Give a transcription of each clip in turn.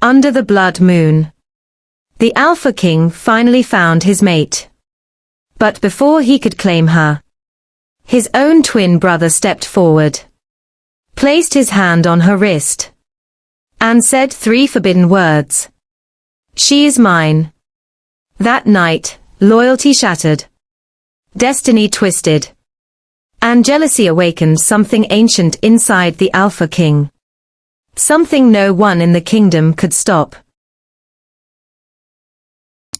Under the blood moon. The Alpha King finally found his mate. But before he could claim her, his own twin brother stepped forward, placed his hand on her wrist, and said 3 forbidden words. She is mine. That night, loyalty shattered, destiny twisted, and jealousy awakened something ancient inside the Alpha King. Something no one in the kingdom could stop.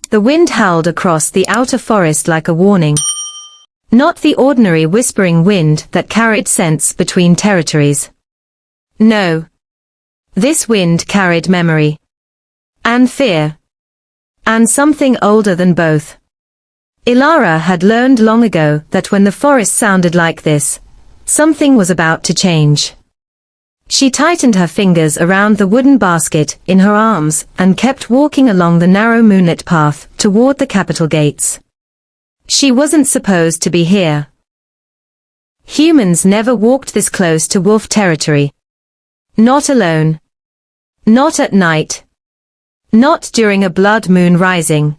The wind howled across the outer forest like a warning. Not the ordinary whispering wind that carried scents between territories. No. This wind carried memory. And fear. And something older than both. Ilara had learned long ago that when the forest sounded like this, something was about to change. She tightened her fingers around the wooden basket in her arms and kept walking along the narrow moonlit path toward the capital gates. She wasn't supposed to be here. Humans never walked this close to wolf territory. Not alone. Not at night. Not during a blood moon rising.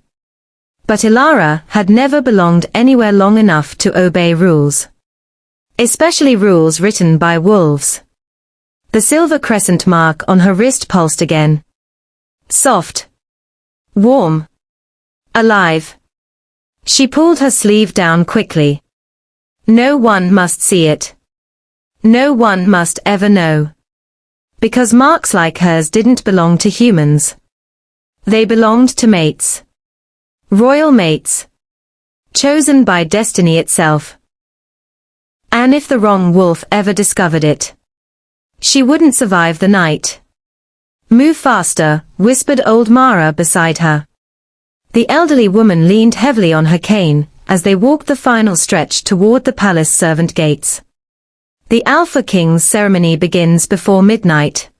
But Ilara had never belonged anywhere long enough to obey rules. Especially rules written by wolves. The silver crescent mark on her wrist pulsed again. Soft. Warm. Alive. She pulled her sleeve down quickly. No one must see it. No one must ever know. Because marks like hers didn't belong to humans. They belonged to mates. Royal mates. Chosen by destiny itself. And if the wrong wolf ever discovered it, she wouldn't survive the night. Move faster, whispered old Mara beside her. The elderly woman leaned heavily on her cane as they walked the final stretch toward the palace servant gates. The Alpha King's ceremony begins before midnight.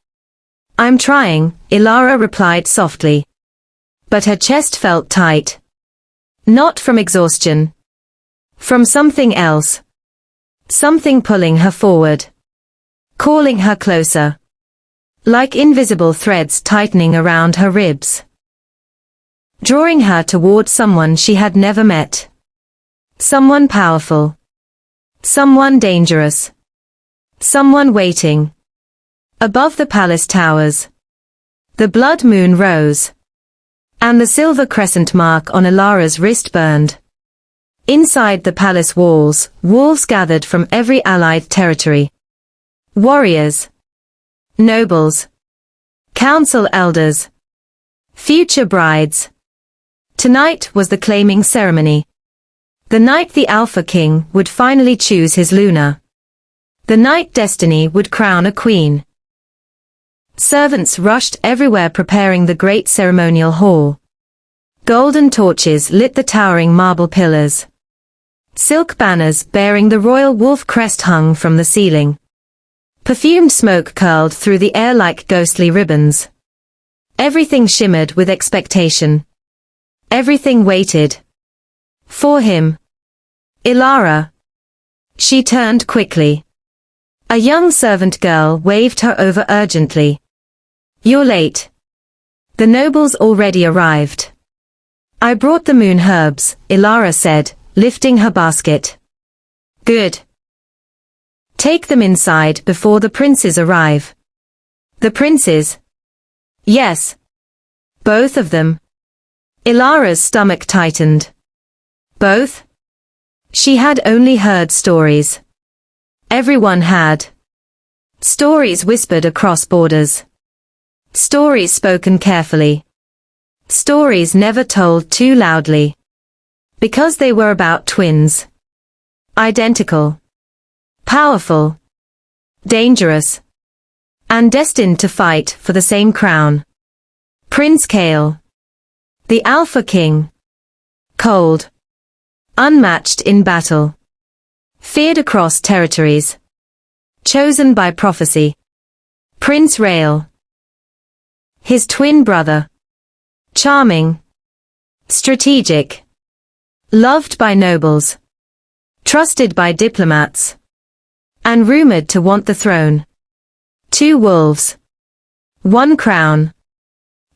I'm trying, Ilara replied softly. But her chest felt tight. Not from exhaustion. From something else. Something pulling her forward. Calling her closer. Like invisible threads tightening around her ribs. Drawing her toward someone she had never met. Someone powerful. Someone dangerous. Someone waiting. Above the palace towers. The blood moon rose. And the silver crescent mark on Ilara's wrist burned. Inside the palace walls, wolves gathered from every allied territory. Warriors. Nobles. Council elders. Future brides. Tonight was the claiming ceremony. The night the Alpha King would finally choose his Luna. The night destiny would crown a queen. Servants rushed everywhere preparing the great ceremonial hall. Golden torches lit the towering marble pillars. Silk banners bearing the royal wolf crest hung from the ceiling. Perfumed smoke curled through the air like ghostly ribbons. Everything shimmered with expectation. Everything waited. For him. Ilara. She turned quickly. A young servant girl waved her over urgently. You're late. The nobles already arrived. I brought the moon herbs, Ilara said, lifting her basket. Good. Take them inside before the princes arrive. The princes? Yes. Both of them. Ilara's stomach tightened. Both? She had only heard stories. Everyone had. Stories whispered across borders. Stories spoken carefully. Stories never told too loudly. Because they were about twins. Identical. Powerful. Dangerous. And destined to fight for the same crown. Prince Kale. The Alpha King. Cold. Unmatched in battle. Feared across territories. Chosen by prophecy. Prince Rael. His twin brother. Charming. Strategic. Loved by nobles. Trusted by diplomats. And rumored to want the throne. 2 wolves. 1 crown.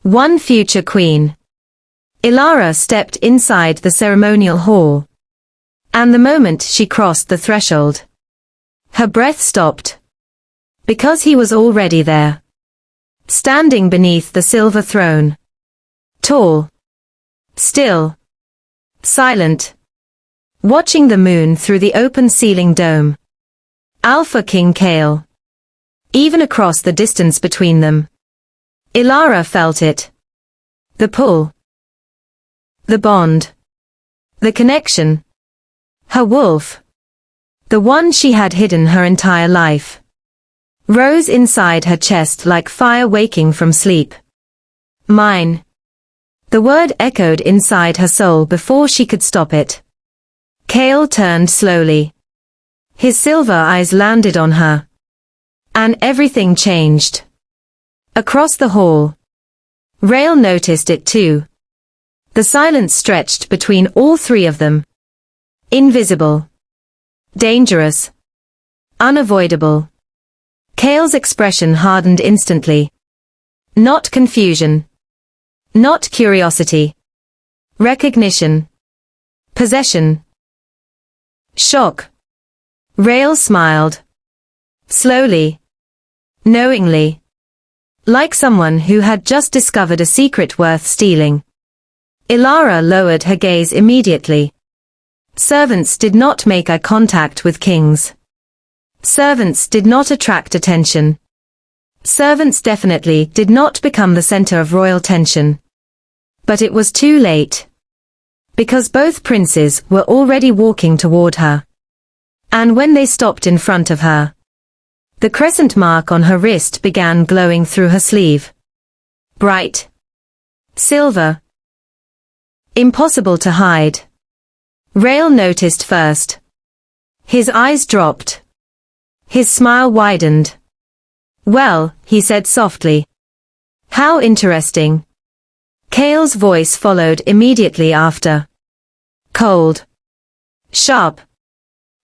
One future queen. Ilara stepped inside the ceremonial hall. And the moment she crossed the threshold, her breath stopped. Because he was already there. Standing beneath the silver throne. Tall. Still. Silent. Watching the moon through the open ceiling dome. Alpha King Kale. Even across the distance between them. Ilara felt it. The pull. The bond. The connection. Her wolf. The one she had hidden her entire life. Rose inside her chest like fire waking from sleep. Mine. The word echoed inside her soul before she could stop it. Kale turned slowly. His silver eyes landed on her. And everything changed. Across the hall. Rael noticed it too. The silence stretched between all three of them. Invisible. Dangerous. Unavoidable. Kale's expression hardened instantly. Not confusion. Not curiosity. Recognition. Possession. Shock. Rael smiled. Slowly. Knowingly. Like someone who had just discovered a secret worth stealing. Ilara lowered her gaze immediately. Servants did not make eye contact with kings. Servants did not attract attention. Servants definitely did not become the center of royal tension. But it was too late. Because both princes were already walking toward her. And when they stopped in front of her, the crescent mark on her wrist began glowing through her sleeve. Bright. Silver. Impossible to hide. Rael noticed first. His eyes dropped. His smile widened. Well, he said softly. How interesting. Kale's voice followed immediately after. Cold. Sharp.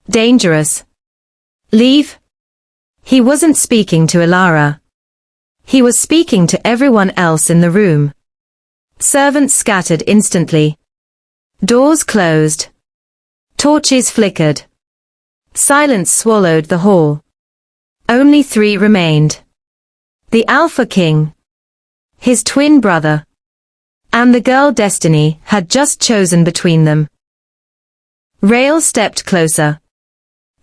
Dangerous. Leave? He wasn't speaking to Ilara. He was speaking to everyone else in the room. Servants scattered instantly. Doors closed. Torches flickered. Silence swallowed the hall. Only three remained. The Alpha King. His twin brother. And the girl Destiny had just chosen between them. Rael stepped closer.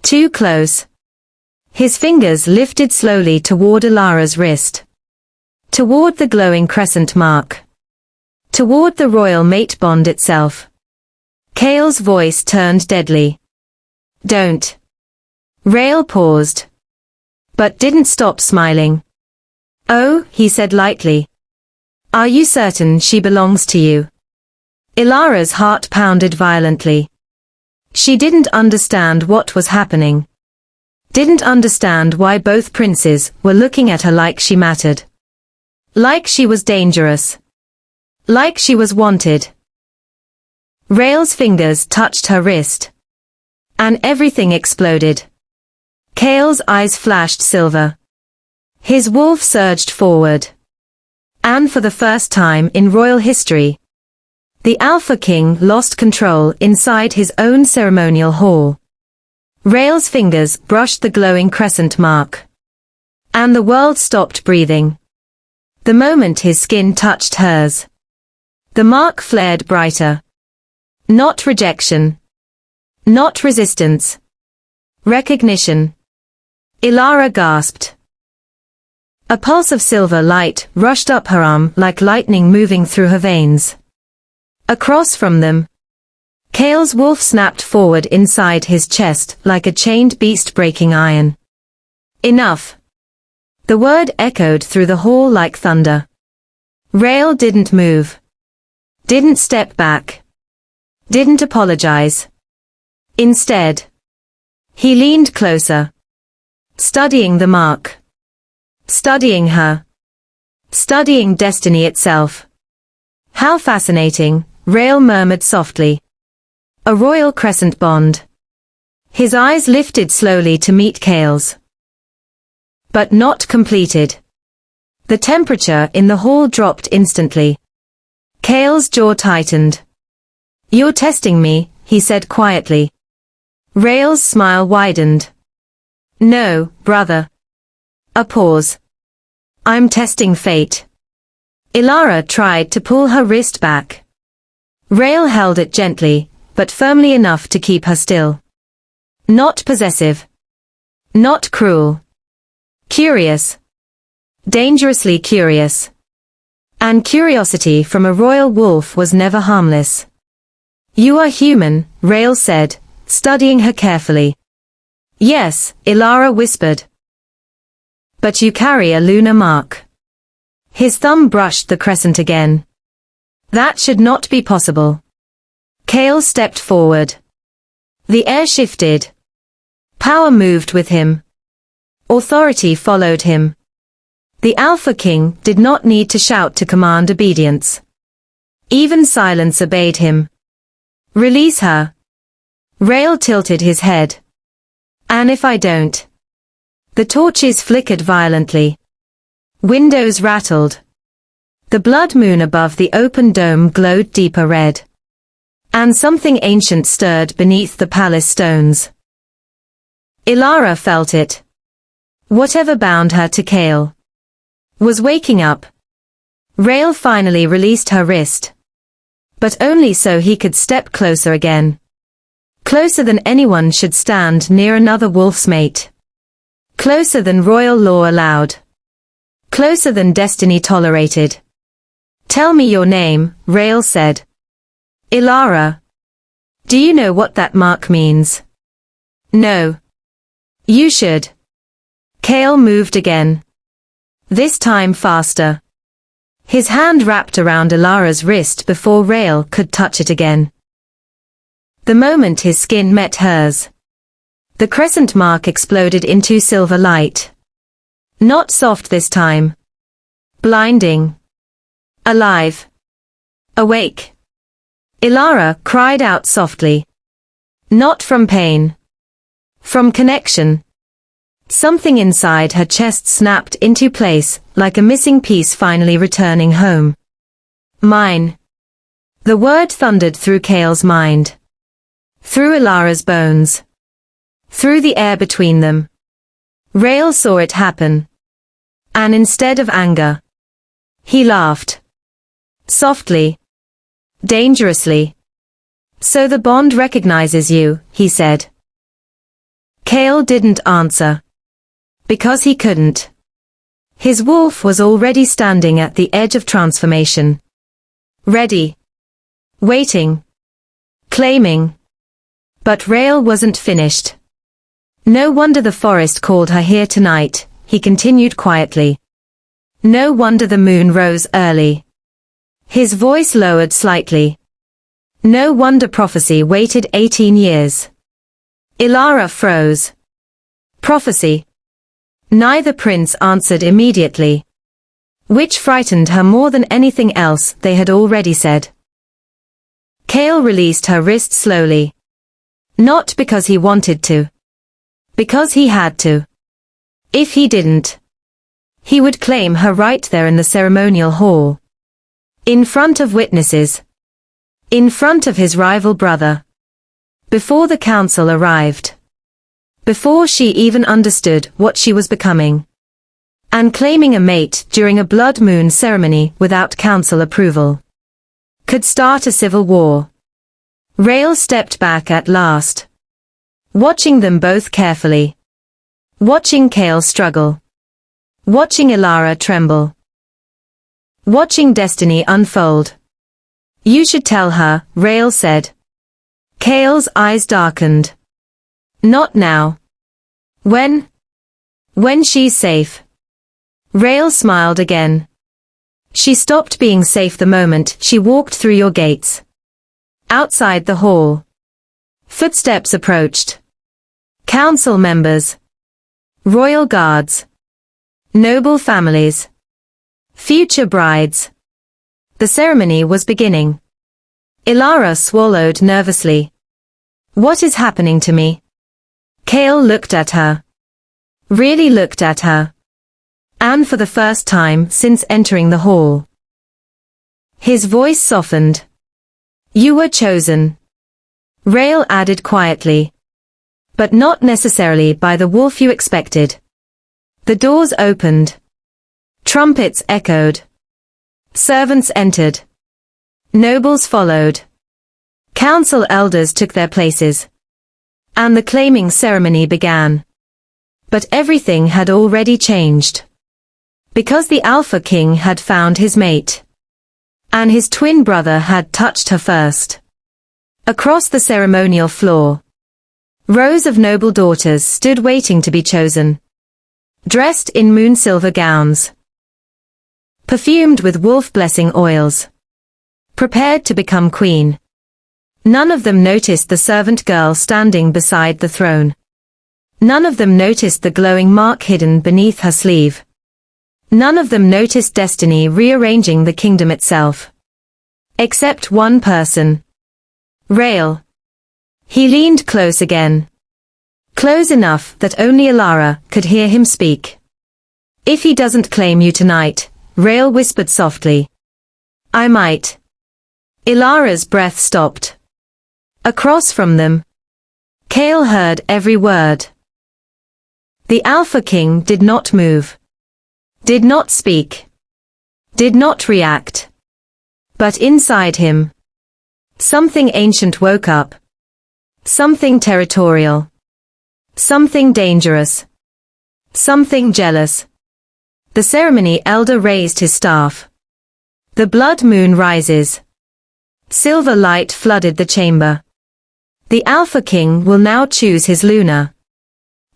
Too close. His fingers lifted slowly toward Ilara's wrist. Toward the glowing crescent mark. Toward the royal mate bond itself. Kale's voice turned deadly. Don't. Rael paused. But didn't stop smiling. Oh, he said lightly. Are you certain she belongs to you? Ilara's heart pounded violently. She didn't understand what was happening. Didn't understand why both princes were looking at her like she mattered. Like she was dangerous. Like she was wanted. Rael's fingers touched her wrist. And everything exploded. Kale's eyes flashed silver. His wolf surged forward. And for the first time in royal history, the Alpha King lost control inside his own ceremonial hall. Rael's fingers brushed the glowing crescent mark. And the world stopped breathing. The moment his skin touched hers, the mark flared brighter. Not rejection. Not resistance. Recognition. Ilara gasped. A pulse of silver light rushed up her arm like lightning moving through her veins. Across from them, Kale's wolf snapped forward inside his chest like a chained beast breaking iron. Enough. The word echoed through the hall like thunder. Rael didn't move. Didn't step back. Didn't apologize. Instead, he leaned closer. Studying the mark. Studying her. Studying destiny itself. How fascinating, Rael murmured softly. A royal crescent bond. His eyes lifted slowly to meet Kale's. But not completed. The temperature in the hall dropped instantly. Kale's jaw tightened. "You're testing me," he said quietly. Rael's smile widened. "No, brother." A pause. "I'm testing fate." Ilara tried to pull her wrist back. Rael held it gently, but firmly enough to keep her still. Not possessive. Not cruel. Curious. Dangerously curious. And curiosity from a royal wolf was never harmless. "You are human," Rael said, studying her carefully. "Yes," Ilara whispered. "But you carry a lunar mark." His thumb brushed the crescent again. "That should not be possible." Kale stepped forward. The air shifted. Power moved with him. Authority followed him. The Alpha King did not need to shout to command obedience. Even silence obeyed him. "Release her." Rael tilted his head. "And if I don't?" The torches flickered violently. Windows rattled. The blood moon above the open dome glowed deeper red. And something ancient stirred beneath the palace stones. Ilara felt it. Whatever bound her to Kale was waking up. Rael finally released her wrist. But only so he could step closer again. Closer than anyone should stand near another wolf's mate. Closer than royal law allowed. Closer than destiny tolerated. "Tell me your name," Rael said. "Ilara." "Do you know what that mark means?" "No." "You should." Kale moved again. This time faster. His hand wrapped around Ilara's wrist before Rael could touch it again. The moment his skin met hers, the crescent mark exploded into silver light. Not soft this time. Blinding. Alive. Awake. Ilara cried out softly. Not from pain. From connection. Something inside her chest snapped into place, like a missing piece finally returning home. Mine. The word thundered through Kale's mind. Through Ilara's bones. Through the air between them. Rael saw it happen. And instead of anger, he laughed. Softly. Dangerously. "So the bond recognizes you," he said. Kale didn't answer. Because he couldn't. His wolf was already standing at the edge of transformation. Ready. Waiting. Claiming. But Rael wasn't finished. "No wonder the forest called her here tonight," he continued quietly. "No wonder the moon rose early." His voice lowered slightly. "No wonder prophecy waited 18 years." Ilara froze. Prophecy. Neither prince answered immediately. Which frightened her more than anything else they had already said. Kale released her wrist slowly. Not because he wanted to. Because he had to. If he didn't, he would claim her right there in the ceremonial hall. In front of witnesses. In front of his rival brother. Before the council arrived. Before she even understood what she was becoming. And claiming a mate during a blood moon ceremony without council approval could start a civil war. Rael stepped back at last. Watching them both carefully. Watching Kale struggle. Watching Ilara tremble. Watching destiny unfold. "You should tell her," Rael said. Kale's eyes darkened. "Not now." When? "When she's safe." Rael smiled again. "She stopped being safe the moment she walked through your gates." Outside the hall. Footsteps approached. Council members. Royal guards. Noble families. Future brides. The ceremony was beginning. Ilara swallowed nervously. "What is happening to me?" Kale looked at her. Really looked at her. and for the first time since entering the hall. His voice softened. You were chosen. Rael added quietly. But not necessarily by the wolf you expected. The doors opened. Trumpets echoed. Servants entered. Nobles followed. Council elders took their places. And the claiming ceremony began. But everything had already changed. Because the Alpha King had found his mate. And his twin brother had touched her first. Across the ceremonial floor, rows of noble daughters stood waiting to be chosen. Dressed in moon-silver gowns. Perfumed with wolf-blessing oils. Prepared to become queen. None of them noticed the servant girl standing beside the throne. None of them noticed the glowing mark hidden beneath her sleeve. None of them noticed destiny rearranging the kingdom itself. Except one person. Rael. He leaned close again. Close enough that only Alara could hear him speak. If he doesn't claim you tonight, Rael whispered softly. I might. Ilara's breath stopped. Across from them, Kale heard every word. The Alpha King did not move. Did not speak. Did not react. But inside him, something ancient woke up. Something territorial. Something dangerous. Something jealous. The ceremony elder raised his staff. The blood moon rises. Silver light flooded the chamber. The Alpha King will now choose his Luna.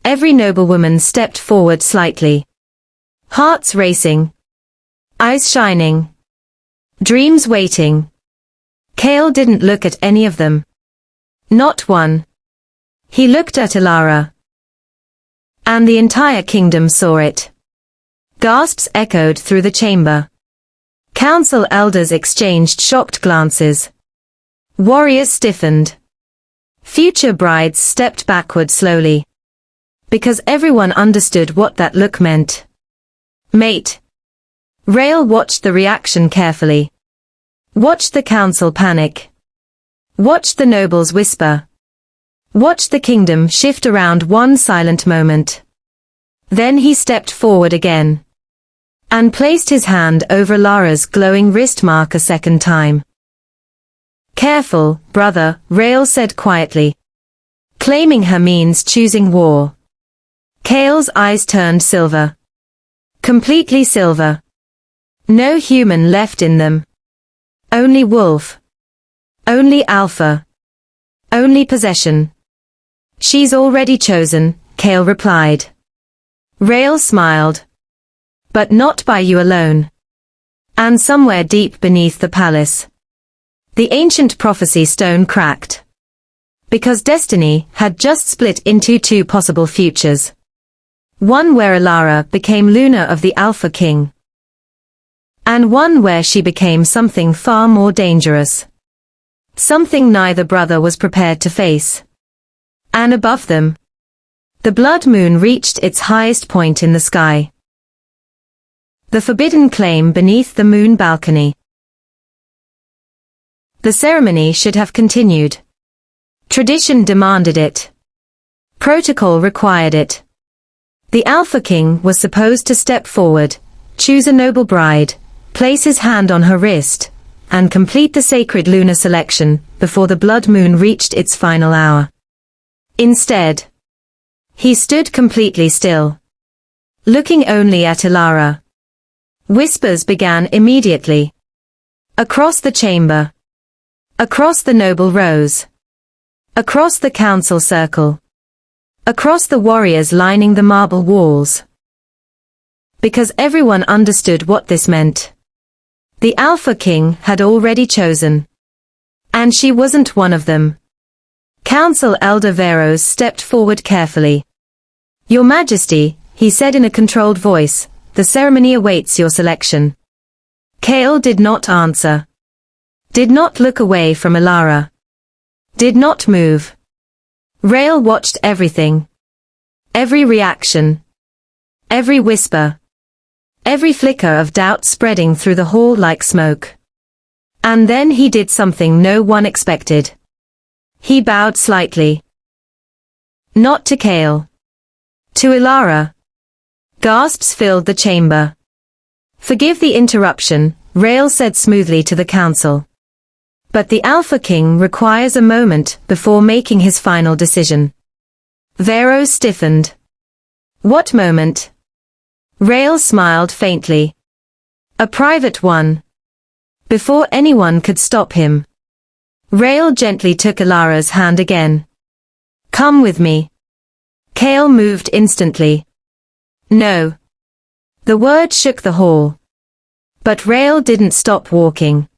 Every noblewoman stepped forward slightly. Hearts racing. Eyes shining. Dreams waiting. Kale didn't look at any of them. Not one. He looked at Alara. And the entire kingdom saw it. Gasps echoed through the chamber. Council elders exchanged shocked glances. Warriors stiffened. Future brides stepped backward slowly. Because everyone understood what that look meant. Mate. Rael watched the reaction carefully. Watched the council panic. Watched the nobles whisper. Watched the kingdom shift around one silent moment. Then he stepped forward again. And placed his hand over Lara's glowing wrist mark a second time. Careful, brother, Rael said quietly. Claiming her means choosing war. Kale's eyes turned silver. Completely silver. No human left in them. Only wolf. Only alpha. Only possession. She's already chosen, Kale replied. Rael smiled. But not by you alone. And somewhere deep beneath the palace. The ancient prophecy stone cracked. Because destiny had just split into two possible futures. One where Alara became Luna of the Alpha King. And one where she became something far more dangerous. Something neither brother was prepared to face. And above them, the blood moon reached its highest point in the sky. The forbidden claim beneath the moon balcony. The ceremony should have continued. Tradition demanded it. Protocol required it. The Alpha King was supposed to step forward, choose a noble bride, place his hand on her wrist, and complete the sacred lunar selection before the blood moon reached its final hour. Instead, he stood completely still, looking only at Alara. Whispers began immediately. Across the chamber. Across the noble rows. Across the council circle. Across the warriors lining the marble walls. Because everyone understood what this meant. The Alpha King had already chosen. And she wasn't one of them. Council Elder Veros stepped forward carefully. Your Majesty, he said in a controlled voice, the ceremony awaits your selection. Kale did not answer. Did not look away from Alara. Did not move. Rael watched everything. Every reaction. Every whisper. every flicker of doubt spreading through the hall like smoke. And then he did something no one expected. He bowed slightly. Not to Kale. To Ilara. Gasps filled the chamber. Forgive the interruption, Rael said smoothly to the council. But the Alpha King requires a moment before making his final decision. Vero stiffened. What moment? Rael smiled faintly. A private one. Before anyone could stop him. Rael gently took Ilara's hand again. Come with me. Kale moved instantly. No. The word shook the hall. But Rael didn't stop walking.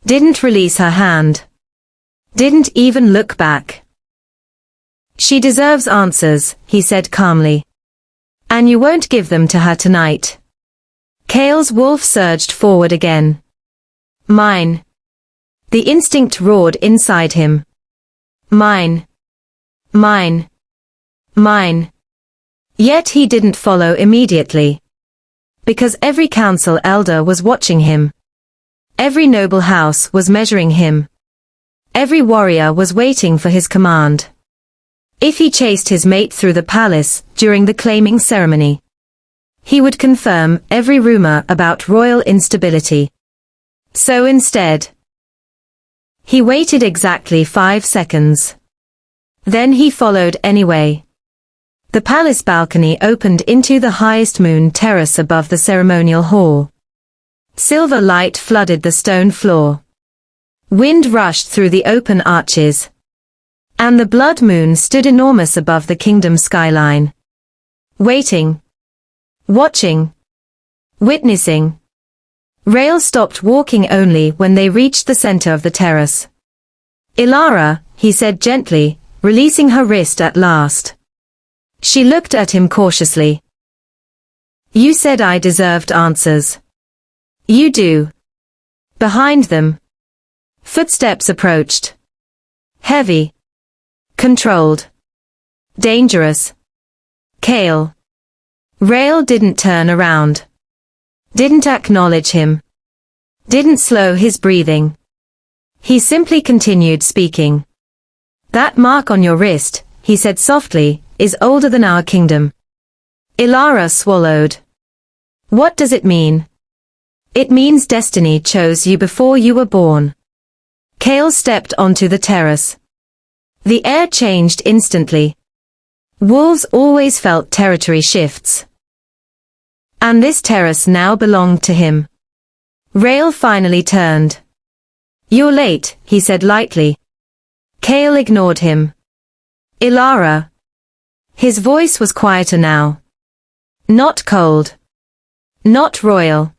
Didn't release her hand. Didn't even look back. She deserves answers, he said calmly. And you won't give them to her tonight. Kale's wolf surged forward again. Mine. The instinct roared inside him. Mine. Mine. Mine. Yet he didn't follow immediately. Because every council elder was watching him. Every noble house was measuring him. Every warrior was waiting for his command. If he chased his mate through the palace during the claiming ceremony, he would confirm every rumor about royal instability. So instead, he waited exactly 5 seconds. Then he followed anyway. The palace balcony opened into the highest moon terrace above the ceremonial hall. Silver light flooded the stone floor. Wind rushed through the open arches. And the blood moon stood enormous above the kingdom skyline. Waiting. Watching. Witnessing. Rael stopped walking only when they reached the center of the terrace. Ilara, he said gently, releasing her wrist at last. She looked at him cautiously. You said I deserved answers. You do. Behind them. Footsteps approached. Heavy. Controlled. Dangerous. Kale. Rael didn't turn around. Didn't acknowledge him. Didn't slow his breathing. He simply continued speaking. That mark on your wrist, he said softly, is older than our kingdom. Ilara swallowed. What does it mean? It means destiny chose you before you were born. Kale stepped onto the terrace. The air changed instantly. Wolves always felt territory shifts. And this terrace now belonged to him. Rael finally turned. You're late, he said lightly. Kale ignored him. Ilara. His voice was quieter now. Not cold. Not royal.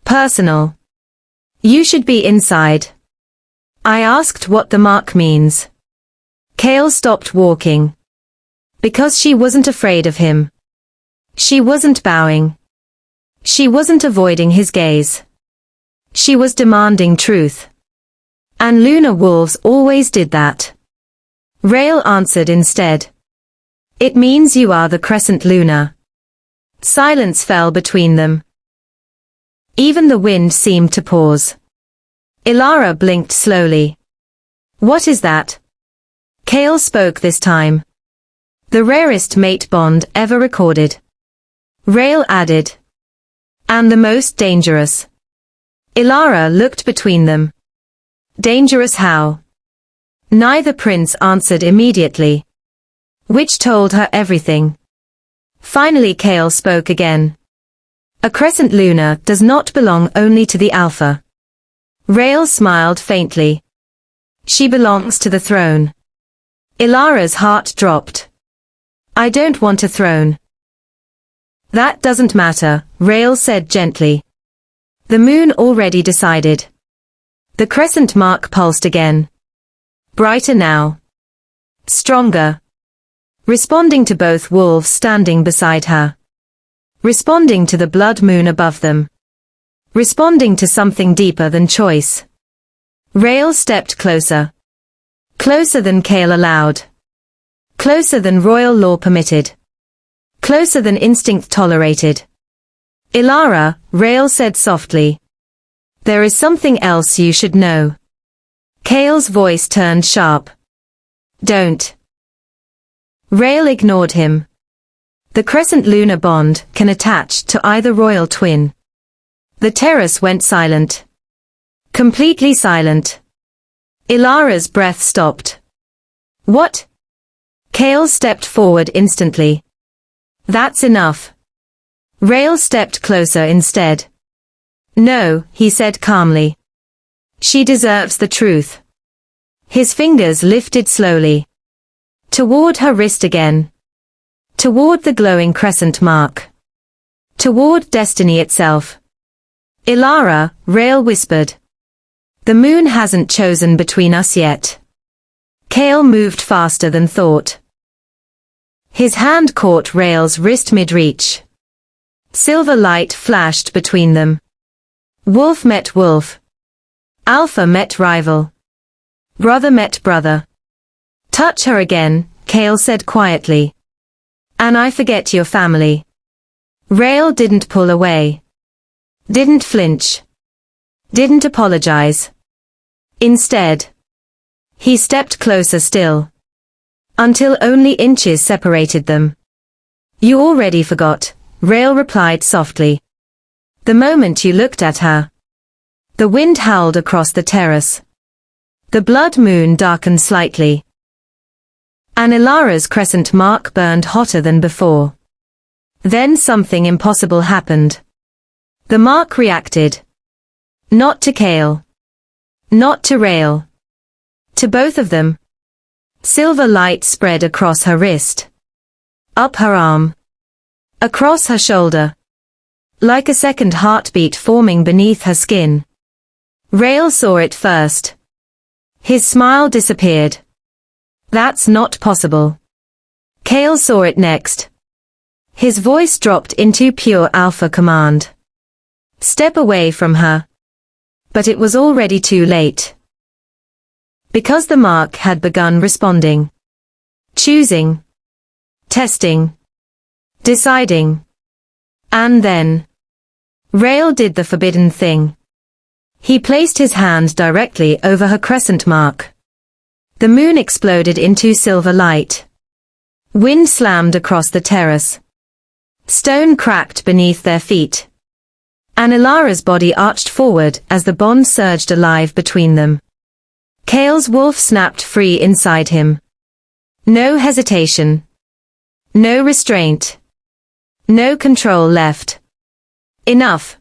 Personal. You should be inside. I asked what the mark means. Kale stopped walking. Because she wasn't afraid of him. She wasn't bowing. She wasn't avoiding his gaze. She was demanding truth. And lunar wolves always did that. Rael answered instead. It means you are the crescent luna. Silence fell between them. Even the wind seemed to pause. Ilara blinked slowly. What is that? Kale spoke this time. The rarest mate bond ever recorded. Rael added. And the most dangerous. Ilara looked between them. Dangerous how? Neither prince answered immediately. Which told her everything. Finally Kale spoke again. A crescent luna does not belong only to the Alpha. Rael smiled faintly. She belongs to the throne. Ilara's heart dropped. I don't want a throne. That doesn't matter, Rael said gently. The moon already decided. The crescent mark pulsed again. Brighter now. Stronger. Responding to both wolves standing beside her. Responding to the blood moon above them. Responding to something deeper than choice. Rael stepped closer. Closer than Kale allowed. Closer than royal law permitted. Closer than instinct tolerated. Ilara, Rael said softly. There is something else you should know. Kale's voice turned sharp. Don't. Rael ignored him. The crescent lunar bond can attach to either royal twin. The terrace went silent. Completely silent. Ilara's breath stopped. What? Kale stepped forward instantly. That's enough. Rael stepped closer instead. No, he said calmly. She deserves the truth. His fingers lifted slowly. Toward her wrist again. Toward the glowing crescent mark. Toward destiny itself. Ilara, Rael whispered. The moon hasn't chosen between us yet. Kale moved faster than thought. His hand caught Rael's wrist mid-reach. Silver light flashed between them. Wolf met wolf. Alpha met rival. Brother met brother. Touch her again, Kale said quietly. And I forget your family. Rael didn't pull away. Didn't flinch. Didn't apologize. Instead, he stepped closer still. Until only inches separated them. You already forgot, Rael replied softly. The moment you looked at her. The wind howled across the terrace. The blood moon darkened slightly. And Ilara's crescent mark burned hotter than before. Then something impossible happened. The mark reacted. Not to Kale. Not to Rael. To both of them. Silver light spread across her wrist. Up her arm. Across her shoulder. Like a second heartbeat forming beneath her skin. Rael saw it first. His smile disappeared. That's not possible. Kale saw it next. His voice dropped into pure alpha command. Step away from her. But it was already too late. Because the mark had begun responding. Choosing. Testing. Deciding. And then. Rael did the forbidden thing. He placed his hand directly over her crescent mark. The moon exploded into silver light. Wind slammed across the terrace. Stone cracked beneath their feet. And Ilara's body arched forward as the bond surged alive between them. Kale's wolf snapped free inside him. No hesitation. No restraint. No control left. Enough.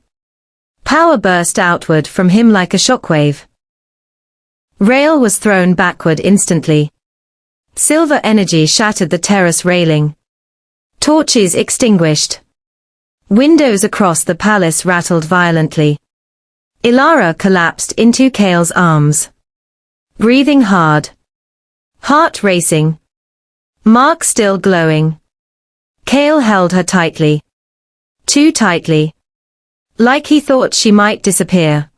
Power burst outward from him like a shockwave. Rael was thrown backward instantly. Silver energy shattered the terrace railing. Torches extinguished. Windows across the palace rattled violently. Ilara collapsed into Kale's arms. Breathing hard. Heart racing. Mark still glowing. Kale held her tightly. Too tightly. Like he thought she might disappear.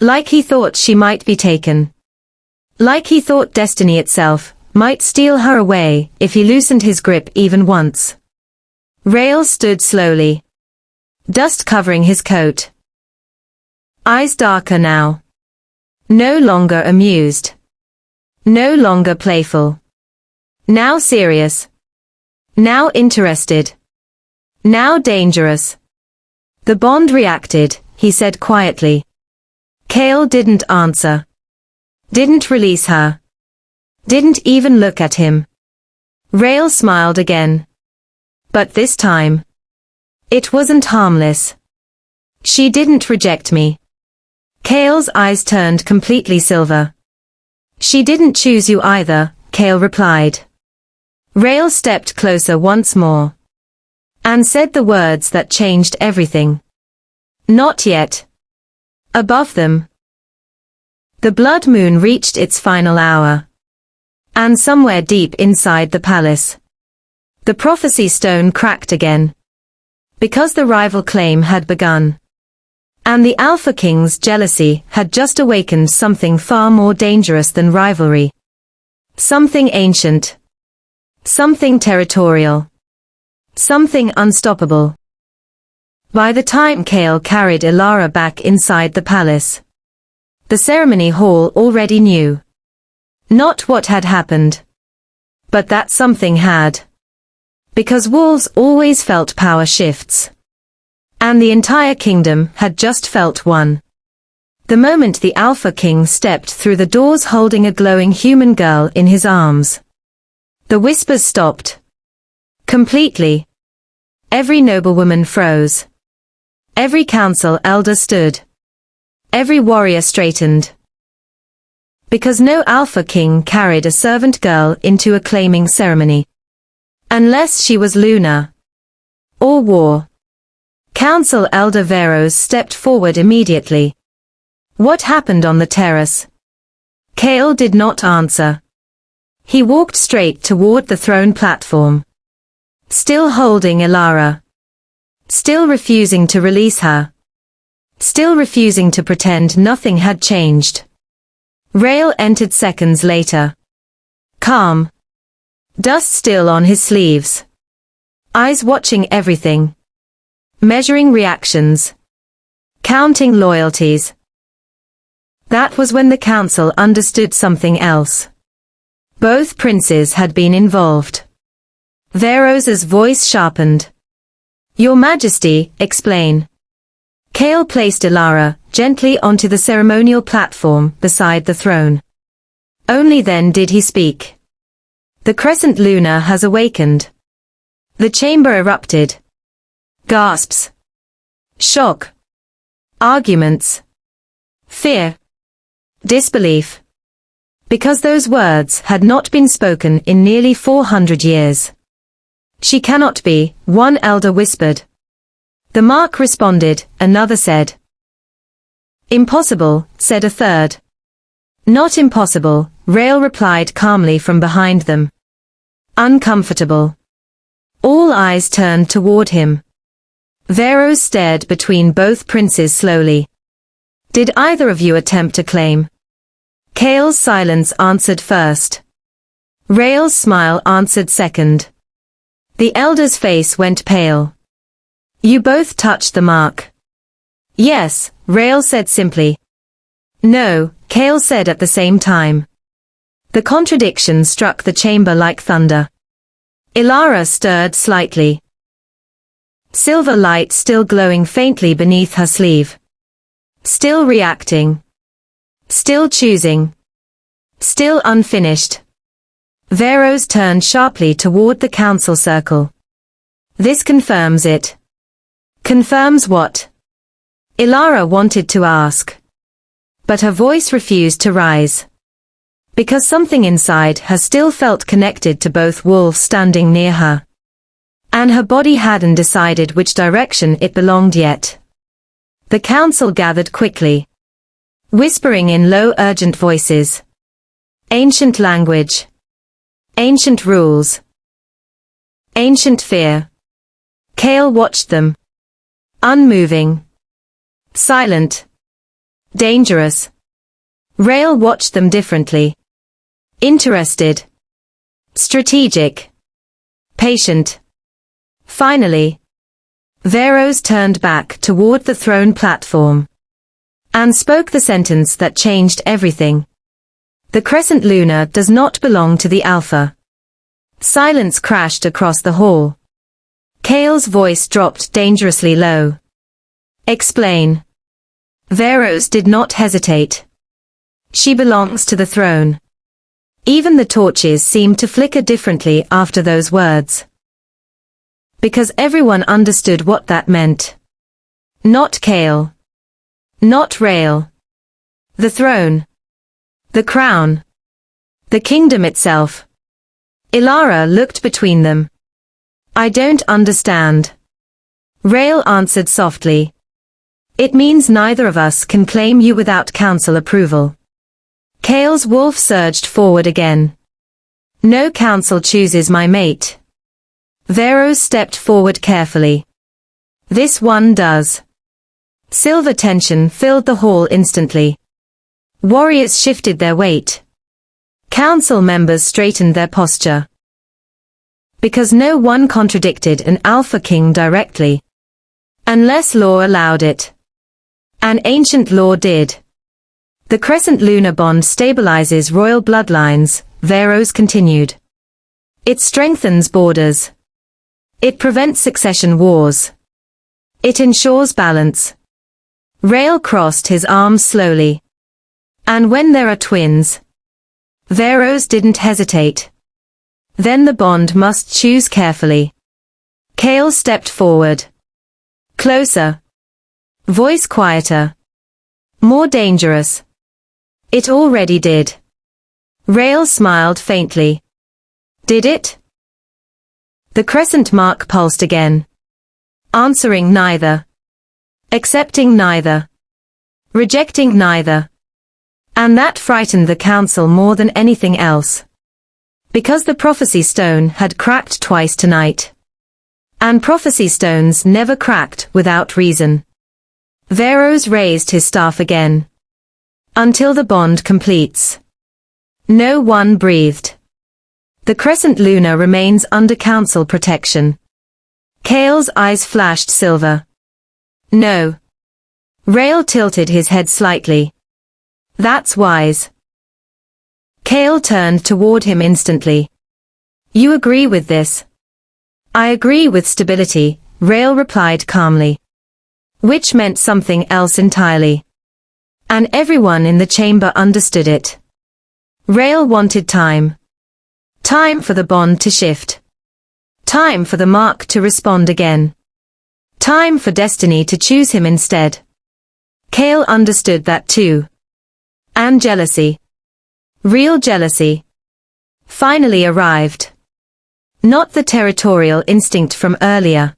Like he thought she might be taken. Like he thought destiny itself might steal her away if he loosened his grip even once. Rael stood slowly. Dust covering his coat. Eyes darker now. No longer amused. No longer playful. Now serious. Now interested. Now dangerous. The bond reacted, he said quietly. Kale didn't answer. Didn't release her. Didn't even look at him. Rael smiled again. But this time. It wasn't harmless. She didn't reject me. Kale's eyes turned completely silver. She didn't choose you either, Kale replied. Rael stepped closer once more. And said the words that changed everything. Not yet. Above them. The blood moon reached its final hour. And somewhere deep inside the palace. The prophecy stone cracked again. Because the rival claim had begun. And the Alpha King's jealousy had just awakened something far more dangerous than rivalry. Something ancient. Something territorial. Something unstoppable. By the time Kale carried Ilara back inside the palace, the ceremony hall already knew. Not what had happened, but that something had. Because wolves always felt power shifts. And the entire kingdom had just felt one. The moment the Alpha King stepped through the doors holding a glowing human girl in his arms, the whispers stopped. Completely. Every noblewoman froze. Every council elder stood. Every warrior straightened. Because no Alpha King carried a servant girl into a claiming ceremony. Unless she was Luna. Or war. Council Elder Veros stepped forward immediately. What happened on the terrace? Kale did not answer. He walked straight toward the throne platform. Still holding Ilara. Still refusing to release her. Still refusing to pretend nothing had changed. Rael entered seconds later. Calm. Dust still on his sleeves. Eyes watching everything. Measuring reactions. Counting loyalties. That was when the council understood something else. Both princes had been involved. Veros's voice sharpened. Your Majesty, explain. Kale placed Ilara gently onto the ceremonial platform beside the throne. Only then did he speak. The crescent Luna has awakened. The chamber erupted. Gasps. Shock. Arguments. Fear. Disbelief. Because those words had not been spoken in nearly 400 years. She cannot be, one elder whispered. The mark responded, another said. Impossible, said a third. Not impossible, Rael replied calmly from behind them. Uncomfortable. All eyes turned toward him. Veros stared between both princes slowly. Did either of you attempt to claim? Kale's silence answered first. Rael's smile answered second. The elder's face went pale. You both touched the mark. Yes, Rael said simply. No, Kale said at the same time. The contradiction struck the chamber like thunder. Ilara stirred slightly. Silver light still glowing faintly beneath her sleeve. Still reacting. Still choosing. Still unfinished. Veros turned sharply toward the council circle. This confirms it. Confirms what? Ilara wanted to ask. But her voice refused to rise. Because something inside her still felt connected to both wolves standing near her. And her body hadn't decided which direction it belonged yet. The council gathered quickly. Whispering in low urgent voices. Ancient language. Ancient rules. Ancient fear. Kale watched them. Unmoving. Silent. Dangerous. Rael watched them differently. Interested. Strategic. Patient. Finally, Veros turned back toward the throne platform. And spoke the sentence that changed everything. The crescent Luna does not belong to the Alpha. Silence crashed across the hall. Kale's voice dropped dangerously low. Explain. Veros did not hesitate. She belongs to the throne. Even the torches seemed to flicker differently after those words. Because everyone understood what that meant. Not Kale. Not Rael. The throne. The crown. The kingdom itself. Ilara looked between them. I don't understand. Rael answered softly. It means neither of us can claim you without council approval. Kale's wolf surged forward again. No council chooses my mate. Veros stepped forward carefully. This one does. Silver tension filled the hall instantly. Warriors shifted their weight. Council members straightened their posture. Because no one contradicted an Alpha King directly. Unless law allowed it. An ancient law did. The crescent-lunar bond stabilizes royal bloodlines, Veros continued. It strengthens borders. It prevents succession wars. It ensures balance. Rael crossed his arms slowly. And when there are twins, Veros didn't hesitate. Then the bond must choose carefully. Kale stepped forward. Closer. Voice quieter. More dangerous. It already did. Rael smiled faintly. Did it? The crescent mark pulsed again. Answering neither. Accepting neither. Rejecting neither. And that frightened the council more than anything else. Because the prophecy stone had cracked twice tonight. And prophecy stones never cracked without reason. Veros raised his staff again. Until the bond completes. No one breathed. The crescent lunar remains under council protection. Kale's eyes flashed silver. No. Rael tilted his head slightly. That's wise. Kale turned toward him instantly. You agree with this? I agree with stability, Rael replied calmly. Which meant something else entirely. And everyone in the chamber understood it. Rael wanted time. Time for the bond to shift. Time for the mark to respond again. Time for destiny to choose him instead. Kale understood that too. And jealousy. Real jealousy. Finally arrived. Not the territorial instinct from earlier.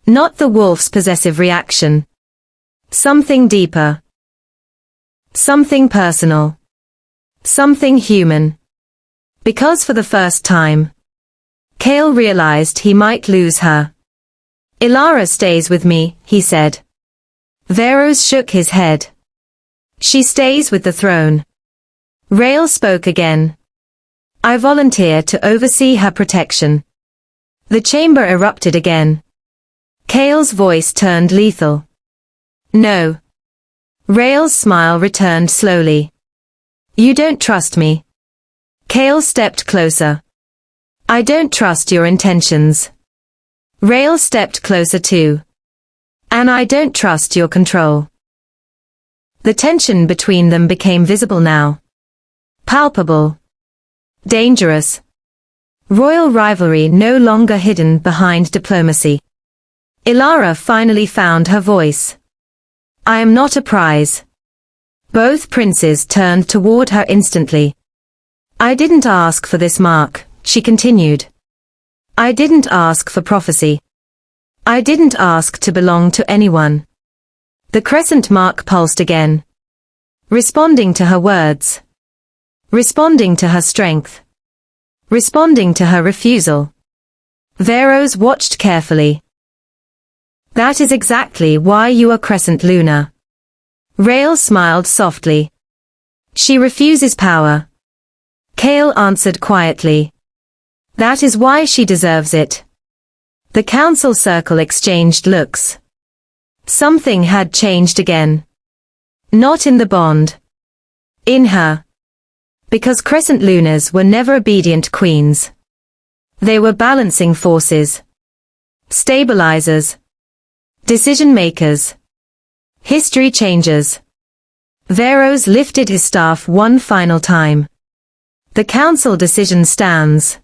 Not the wolf's possessive reaction. Something deeper. Something personal. Something human. Because for the first time, Kale realized he might lose her. Ilara stays with me, he said. Veros shook his head. She stays with the throne. Rael spoke again. I volunteer to oversee her protection. The chamber erupted again. Kale's voice turned lethal. No. Rael's smile returned slowly. You don't trust me. Kale stepped closer. I don't trust your intentions. Rael stepped closer too. And I don't trust your control. The tension between them became visible now. Palpable. Dangerous. Royal rivalry no longer hidden behind diplomacy. Ilara finally found her voice. I am not a prize. Both princes turned toward her instantly. I didn't ask for this mark, she continued. I didn't ask for prophecy. I didn't ask to belong to anyone. The crescent mark pulsed again. Responding to her words. Responding to her strength. Responding to her refusal. Veros watched carefully. That is exactly why you are crescent lunar. Rael smiled softly. She refuses power. Kale answered quietly. That is why she deserves it. The council circle exchanged looks. Something had changed again. Not in the bond. In her. Because crescent lunars were never obedient queens. They were balancing forces. Stabilizers. Decision makers. History changers. Veros lifted his staff one final time. The council decision stands.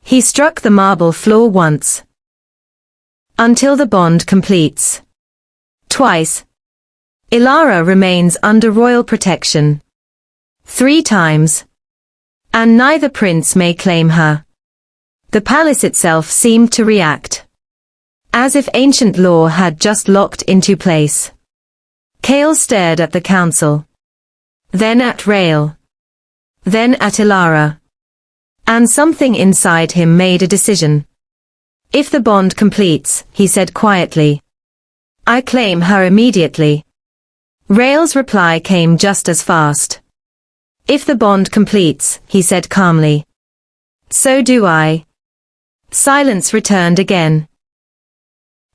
He struck the marble floor once. Until the bond completes. Twice. Ilara remains under royal protection. 3 times. And neither prince may claim her. The palace itself seemed to react. As if ancient law had just locked into place. Kale stared at the council. Then at Rael. Then at Ilara. And something inside him made a decision. If the bond completes, he said quietly. I claim her immediately. Rael's reply came just as fast. If the bond completes, he said calmly. So do I. Silence returned again.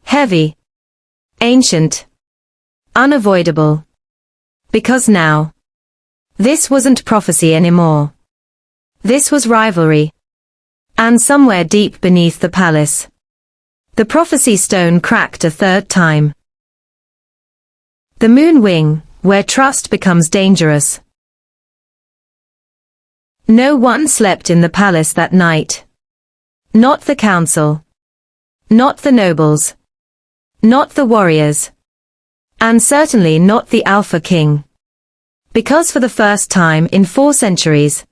Heavy. Ancient. Unavoidable. Because now. This wasn't prophecy anymore. This was rivalry. And somewhere deep beneath the palace, the prophecy stone cracked a third time. The moon wing, where trust becomes dangerous. No one slept in the palace that night. Not the council. Not the nobles. Not the warriors. And certainly not the Alpha King. Because for the first time in 4 centuries,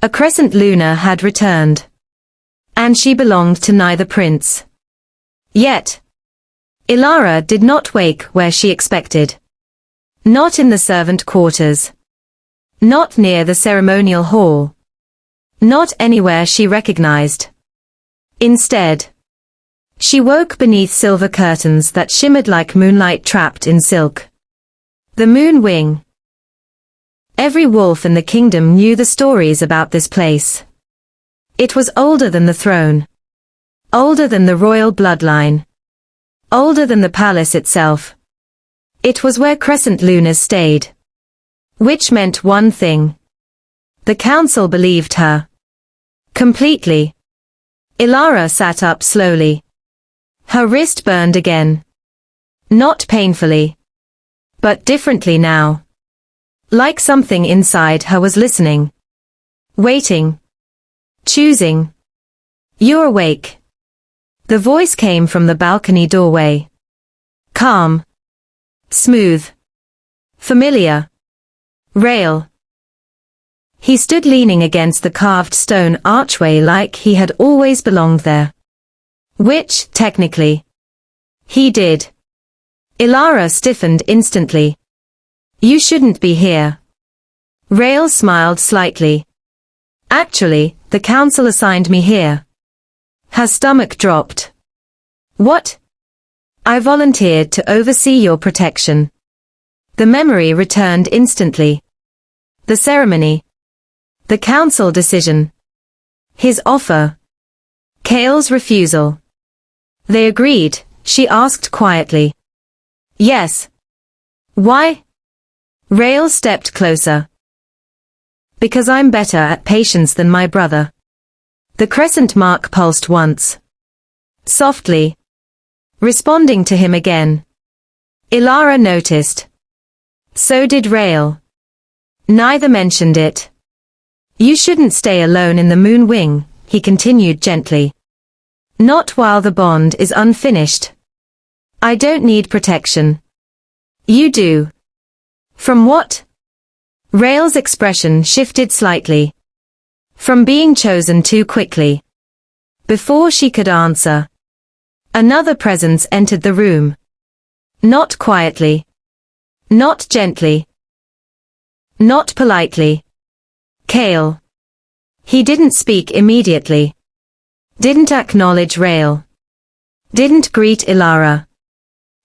a crescent lunar had returned. And she belonged to neither prince. Yet, Ilara did not wake where she expected. Not in the servant quarters. Not near the ceremonial hall. Not anywhere she recognized. Instead, she woke beneath silver curtains that shimmered like moonlight trapped in silk. The moon wing. Every wolf in the kingdom knew the stories about this place. It was older than the throne. Older than the royal bloodline. Older than the palace itself. It was where crescent lunars stayed. Which meant one thing. The council believed her. Completely. Ilara sat up slowly. Her wrist burned again. Not painfully. But differently now. Like something inside her was listening. Waiting. Choosing. You're awake. The voice came from the balcony doorway. Calm. Smooth. Familiar. Rail. He stood leaning against the carved stone archway like he had always belonged there. Which, technically, he did. Ilara stiffened instantly. You shouldn't be here. Rail smiled slightly. Actually, the council assigned me here. Her stomach dropped. What? I volunteered to oversee your protection. The memory returned instantly. The ceremony. The council decision. His offer. Kale's refusal. They agreed, she asked quietly. Yes. Why? Rail stepped closer. Because I'm better at patience than my brother. The crescent mark pulsed once. Softly. Responding to him again. Ilara noticed. So did Rail. Neither mentioned it. You shouldn't stay alone in the moon wing, he continued gently. Not while the bond is unfinished. I don't need protection. You do. From what? Rail's expression shifted slightly. From being chosen too quickly. Before she could answer, another presence entered the room. Not quietly. Not gently. Not politely. Kale. He didn't speak immediately. Didn't acknowledge Rail. Didn't greet Ilara.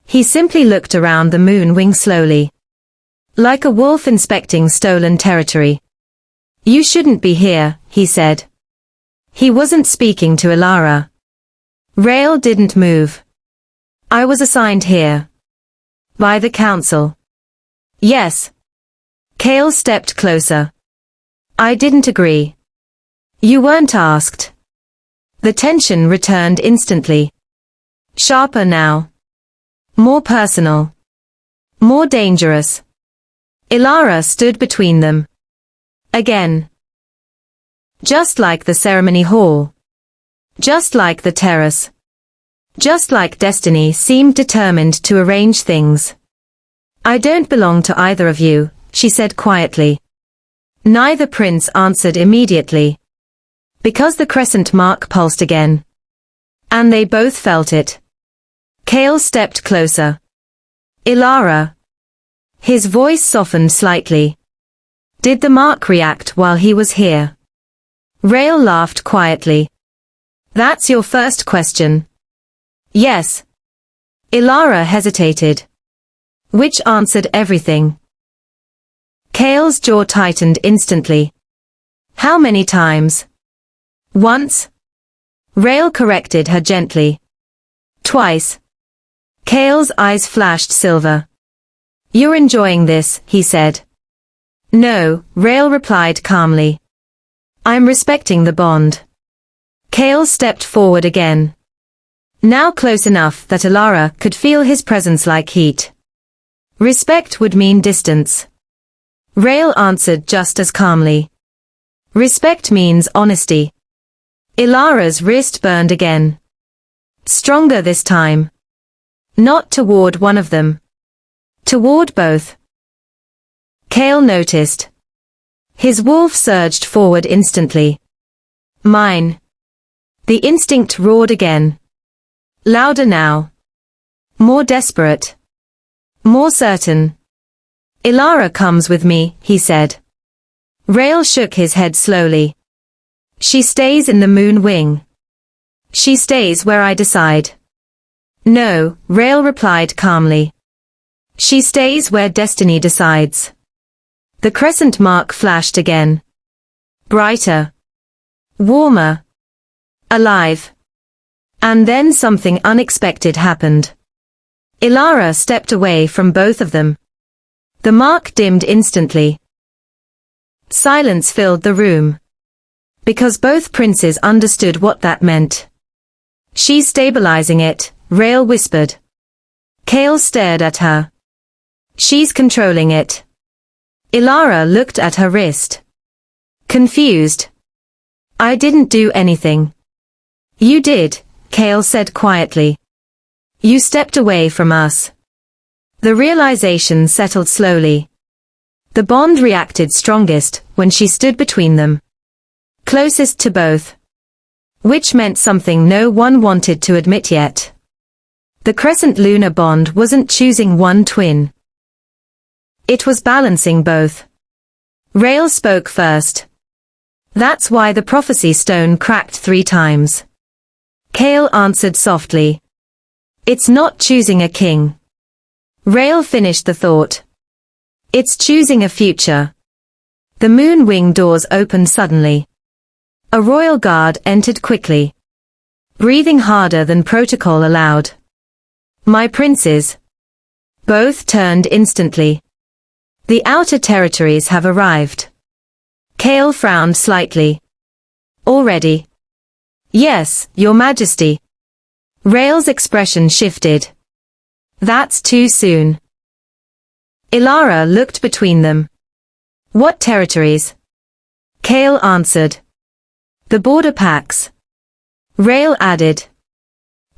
He simply looked around the moon wing slowly. Like a wolf inspecting stolen territory. You shouldn't be here, he said. He wasn't speaking to Ilara. Rail didn't move. I was assigned here. By the council. Yes. Kale stepped closer. I didn't agree. You weren't asked. The tension returned instantly. Sharper now. More personal. More dangerous. Ilara stood between them. Again. Just like the ceremony hall. Just like the terrace. Just like destiny seemed determined to arrange things. I don't belong to either of you, she said quietly. Neither prince answered immediately. Because the crescent mark pulsed again. And they both felt it. Kale stepped closer. Ilara. His voice softened slightly. Did the mark react while he was here? Rail laughed quietly. That's your first question. Yes. Ilara hesitated. Which answered everything. Kale's jaw tightened instantly. How many times? Once? Rail corrected her gently. Twice. Kale's eyes flashed silver. You're enjoying this, he said. No, Rael replied calmly. I'm respecting the bond. Kale stepped forward again. Now close enough that Elara could feel his presence like heat. Respect would mean distance. Rael answered just as calmly. Respect means honesty. Ilara's wrist burned again. Stronger this time. Not toward one of them. Toward both. Kale noticed. His wolf surged forward instantly. Mine. The instinct roared again. Louder now. More desperate. More certain. Elara comes with me, he said. Rael shook his head slowly. She stays in the moon wing. She stays where I decide. No, Rael replied calmly. She stays where destiny decides. The crescent mark flashed again. Brighter. Warmer. Alive. And then something unexpected happened. Elara stepped away from both of them. The mark dimmed instantly. Silence filled the room. Because both princes understood what that meant. She's stabilizing it, Rael whispered. Kale stared at her. She's controlling it. Elara looked at her wrist. Confused. I didn't do anything. You did, Kale said quietly. You stepped away from us. The realization settled slowly. The bond reacted strongest when she stood between them. Closest to both. Which meant something no one wanted to admit yet. The crescent-lunar bond wasn't choosing one twin. It was balancing both. Rael spoke first. That's why the prophecy stone cracked 3 times. Kale answered softly. It's not choosing a king. Rael finished the thought. It's choosing a future. The moon wing doors opened suddenly. A royal guard entered quickly. Breathing harder than protocol allowed. My princes. Both turned instantly. The outer territories have arrived. Kale frowned slightly. Already? Yes, your majesty. Rael's expression shifted. That's too soon. Elara looked between them. What territories? Kale answered. The border packs. Rael added.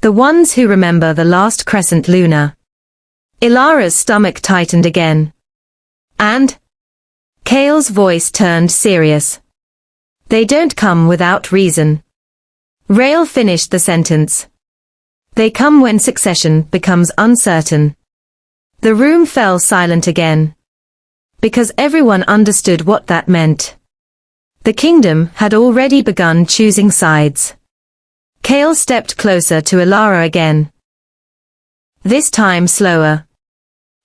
The ones who remember the last crescent lunar. Ilara's stomach tightened again. And? Kale's voice turned serious. They don't come without reason. Rael finished the sentence. They come when succession becomes uncertain. The room fell silent again. Because everyone understood what that meant. The kingdom had already begun choosing sides. Kale stepped closer to Elara again. This time slower.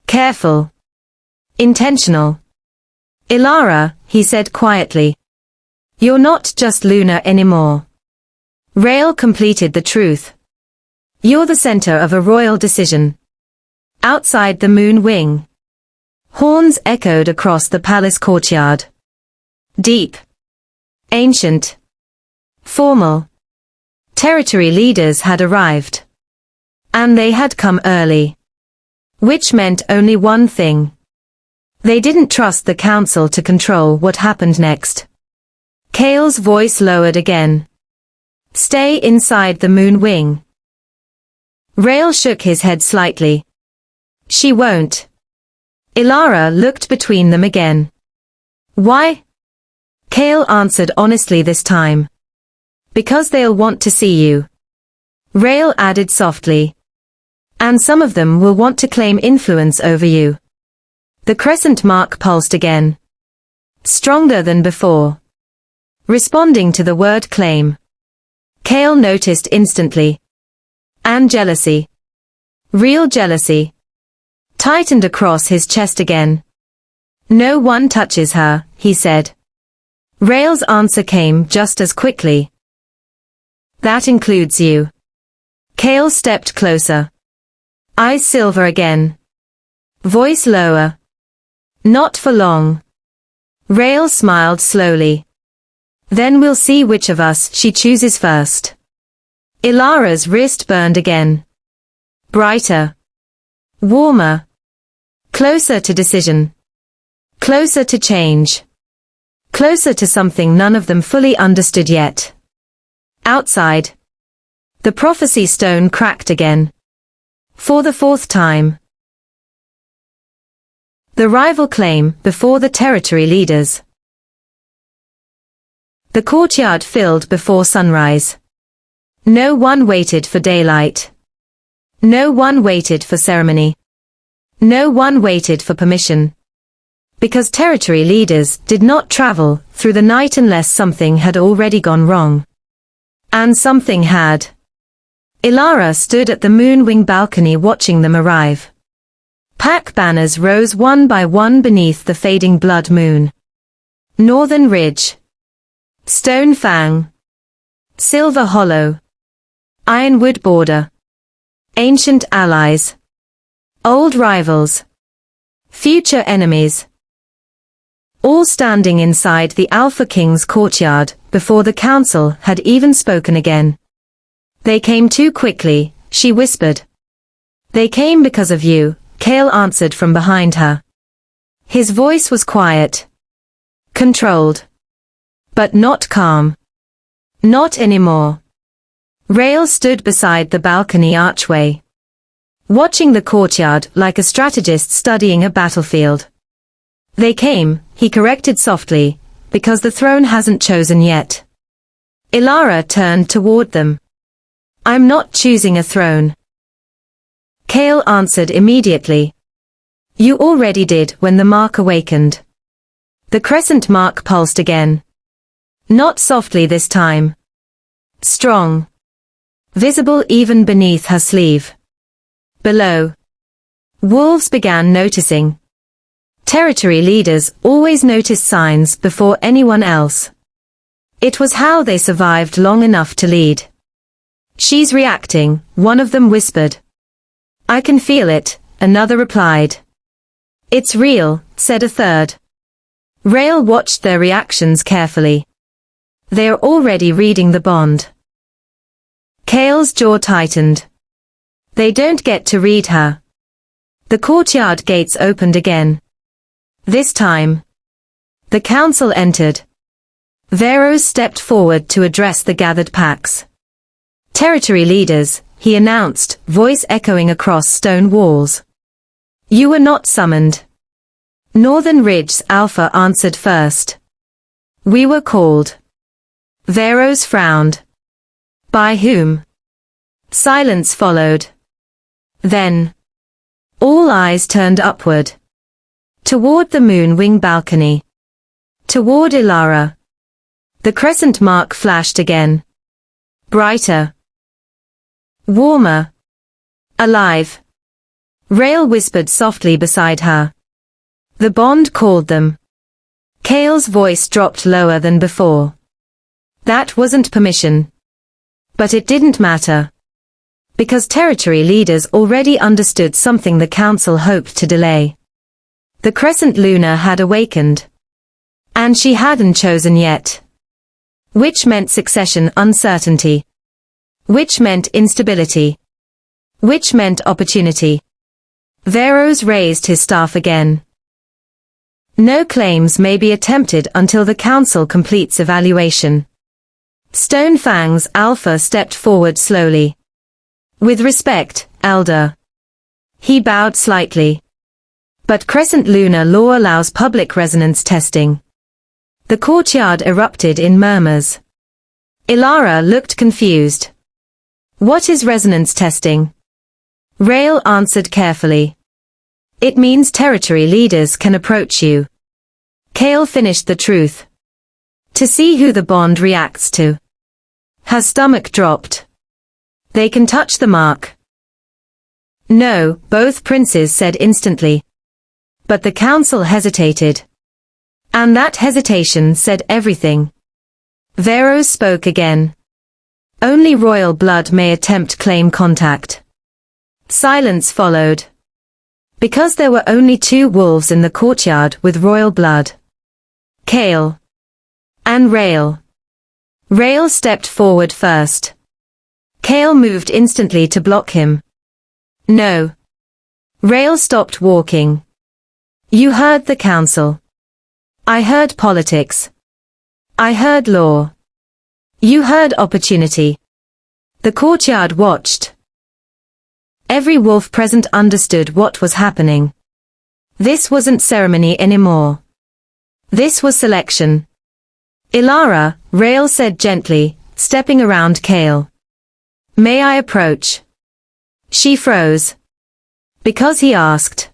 Careful. Intentional. Elara, he said quietly. You're not just lunar anymore. Rael completed the truth. You're the center of a royal decision. Outside the moon wing. Horns echoed across the palace courtyard. Deep. Ancient. Formal. Territory leaders had arrived. And they had come early. Which meant only one thing. They didn't trust the council to control what happened next. Kale's voice lowered again. Stay inside the moon wing. Rael shook his head slightly. She won't. Elara looked between them again. Why? Kale answered honestly this time. Because they'll want to see you. Rael added softly. And some of them will want to claim influence over you. The crescent mark pulsed again. Stronger than before. Responding to the word claim. Kale noticed instantly. And jealousy. Real jealousy. Tightened across his chest again. No one touches her, he said. Rael's answer came just as quickly. That includes you. Kale stepped closer. Eyes silver again. Voice lower. Not for long. Rael smiled slowly. Then we'll see which of us she chooses first. Ilara's wrist burned again. Brighter. Warmer. Closer to decision. Closer to change. Closer to something none of them fully understood yet. Outside. The prophecy stone cracked again. For the fourth time. The rival claim before the territory leaders. The courtyard filled before sunrise. No one waited for daylight. No one waited for ceremony. No one waited for permission. Because territory leaders did not travel through the night unless something had already gone wrong. And something had. Ilara stood at the moon-wing balcony watching them arrive. Pack banners rose one by one beneath the fading blood moon. Northern Ridge. Stone Fang. Silver Hollow. Ironwood Border. Ancient allies. Old rivals. Future enemies. All standing inside the Alpha King's courtyard before the council had even spoken again. They came too quickly, she whispered. They came because of you, Kale answered from behind her. His voice was quiet. Controlled. But not calm. Not anymore. Rael stood beside the balcony archway. Watching the courtyard like a strategist studying a battlefield. They came, he corrected softly, because the throne hasn't chosen yet. Ilara turned toward them. I'm not choosing a throne. Kale answered immediately. You already did when the mark awakened. The crescent mark pulsed again. Not softly this time. Strong. Visible even beneath her sleeve. Below. Wolves began noticing. Territory leaders always noticed signs before anyone else. It was how they survived long enough to lead. She's reacting, one of them whispered. I can feel it, another replied. It's real, said a third. Rael watched their reactions carefully. They are already reading the bond. Kale's jaw tightened. They don't get to read her. The courtyard gates opened again. This time. The council entered. Veros stepped forward to address the gathered packs. Territory leaders, he announced, voice echoing across stone walls. You were not summoned. Northern Ridge's Alpha answered first. We were called. Veros frowned. By whom? Silence followed. Then. All eyes turned upward. Toward the moon-wing balcony. Toward Ilara. The crescent mark flashed again. Brighter. Warmer. Alive. Rael whispered softly beside her. The bond called them. Kale's voice dropped lower than before. That wasn't permission. But it didn't matter. Because territory leaders already understood something the council hoped to delay. The crescent lunar had awakened. And she hadn't chosen yet. Which meant succession uncertainty. Which meant instability. Which meant opportunity. Veros raised his staff again. No claims may be attempted until the council completes evaluation. Stonefang's Alpha stepped forward slowly. With respect, Elder. He bowed slightly. But Crescent Lunar law allows public resonance testing. The courtyard erupted in murmurs. Ilara looked confused. What is resonance testing? Rael answered carefully. It means territory leaders can approach you. Kale finished the truth. To see who the bond reacts to. Her stomach dropped. They can touch the mark. No, both princes said instantly. But the council hesitated. And that hesitation said everything. Veros spoke again. Only royal blood may attempt claim contact. Silence followed. Because there were only 2 wolves in the courtyard with royal blood. Kale. And Rail. Rail stepped forward first. Kale moved instantly to block him. No. Rail stopped walking. You heard the council. I heard politics. I heard law. You heard opportunity. The courtyard watched. Every wolf present understood what was happening. This wasn't ceremony anymore. This was selection. Ilara, Rail said gently, stepping around Kale. May I approach? She froze. Because he asked.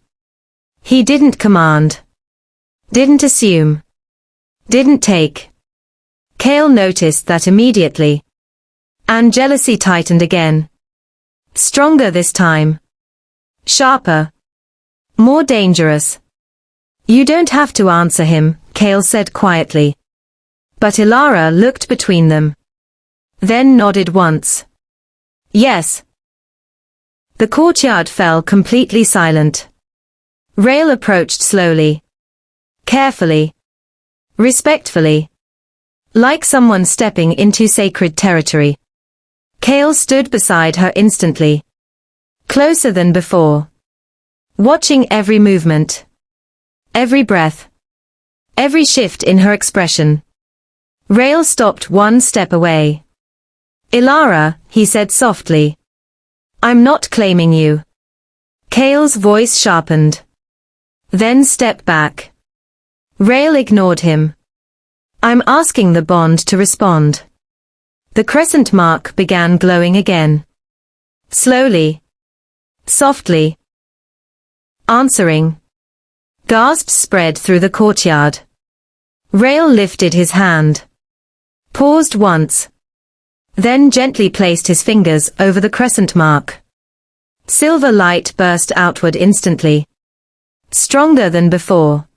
He didn't command. Didn't assume. Didn't take. Kale noticed that immediately. And jealousy tightened again. Stronger this time. Sharper. More dangerous. You don't have to answer him, Kale said quietly. But Ilara looked between them. Then nodded once. Yes. The courtyard fell completely silent. Rail approached slowly. Carefully. Respectfully. Like someone stepping into sacred territory. Kale stood beside her instantly. Closer than before. Watching every movement. Every breath. Every shift in her expression. Rail stopped 1 step away. Ilara, he said softly. I'm not claiming you. Kale's voice sharpened. Then stepped back. Rail ignored him. I'm asking the bond to respond. The crescent mark began glowing again. Slowly. Softly. Answering. Gasps spread through the courtyard. Rail lifted his hand. Paused once. Then gently placed his fingers over the crescent mark. Silver light burst outward instantly. Stronger than before.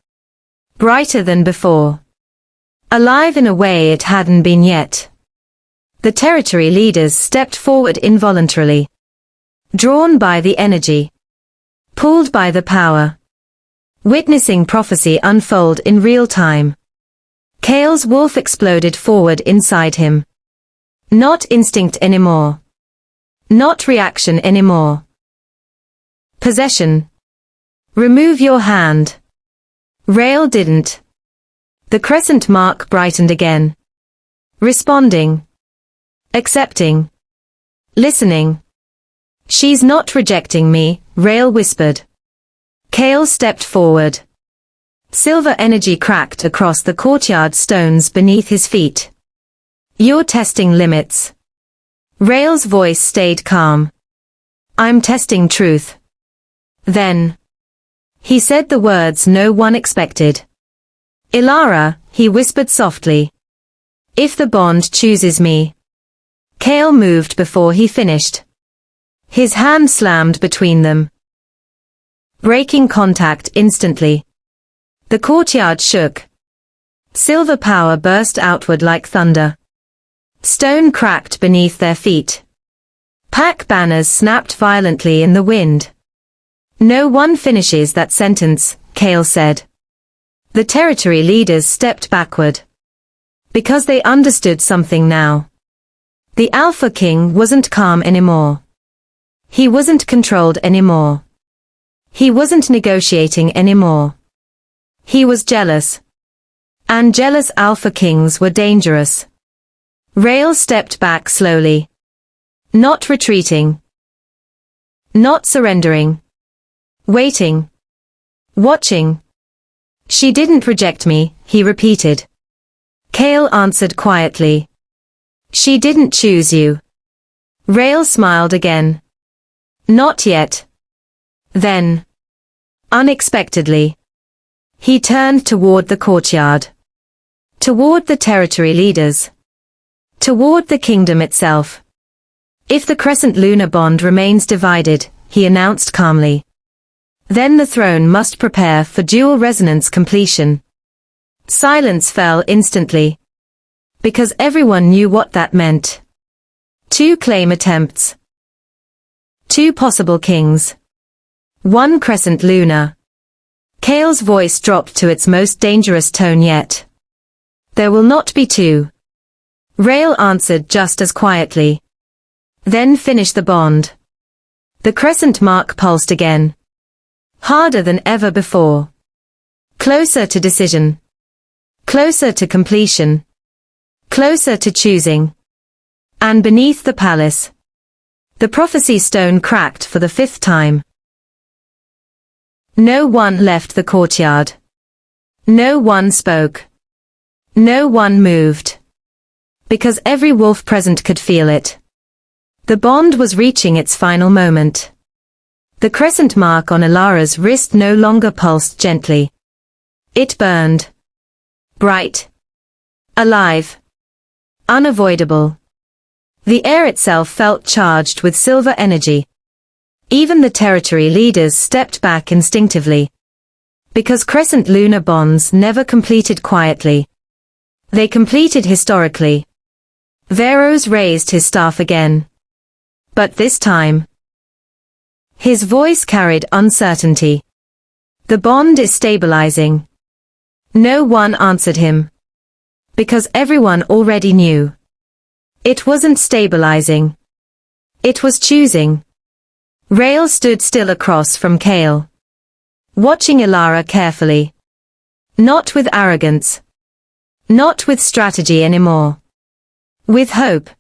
Brighter than before. Alive in a way it hadn't been yet. The territory leaders stepped forward involuntarily. Drawn by the energy. Pulled by the power. Witnessing prophecy unfold in real time. Kale's wolf exploded forward inside him. Not instinct anymore. Not reaction anymore. Possession. Remove your hand. Rail didn't. The crescent mark brightened again. Responding. Accepting. Listening. She's not rejecting me, Rail whispered. Kale stepped forward. Silver energy cracked across the courtyard stones beneath his feet. You're testing limits. Rail's voice stayed calm. I'm testing truth. Then. He said the words no one expected. Ilara, he whispered softly. If the bond chooses me. Kale moved before he finished. His hand slammed between them. Breaking contact instantly. The courtyard shook. Silver power burst outward like thunder. Stone cracked beneath their feet. Pack banners snapped violently in the wind. No one finishes that sentence, Kale said. The territory leaders stepped backward. Because they understood something now. The Alpha King wasn't calm anymore. He wasn't controlled anymore. He wasn't negotiating anymore. He was jealous. And jealous Alpha Kings were dangerous. Rail stepped back slowly. Not retreating. Not surrendering. Waiting. Watching. She didn't reject me, he repeated. Kale answered quietly. She didn't choose you. Rail smiled again. Not yet. Then. Unexpectedly. He turned toward the courtyard. Toward the territory leaders. Toward the kingdom itself. If the crescent lunar bond remains divided, he announced calmly. Then the throne must prepare for dual resonance completion. Silence fell instantly. Because everyone knew what that meant. 2 claim attempts. 2 possible kings. 1 crescent lunar. Kale's voice dropped to its most dangerous tone yet. There will not be 2. Rael answered just as quietly. Then finish the bond. The crescent mark pulsed again. Harder than ever before. Closer to decision. Closer to completion. Closer to choosing. And beneath the palace, the prophecy stone cracked for the 5th time. No one left the courtyard. No one spoke. No one moved. Because every wolf present could feel it. The bond was reaching its final moment. The crescent mark on Ilara's wrist no longer pulsed gently. It burned. Bright. Alive. Unavoidable. The air itself felt charged with silver energy. Even the territory leaders stepped back instinctively. Because crescent lunar bonds never completed quietly. They completed historically. Veros raised his staff again. But this time, his voice carried uncertainty. The bond is stabilizing. No one answered him. Because everyone already knew. It wasn't stabilizing. It was choosing. Rael stood still across from Kale. Watching Ilara carefully. Not with arrogance. Not with strategy anymore. With hope.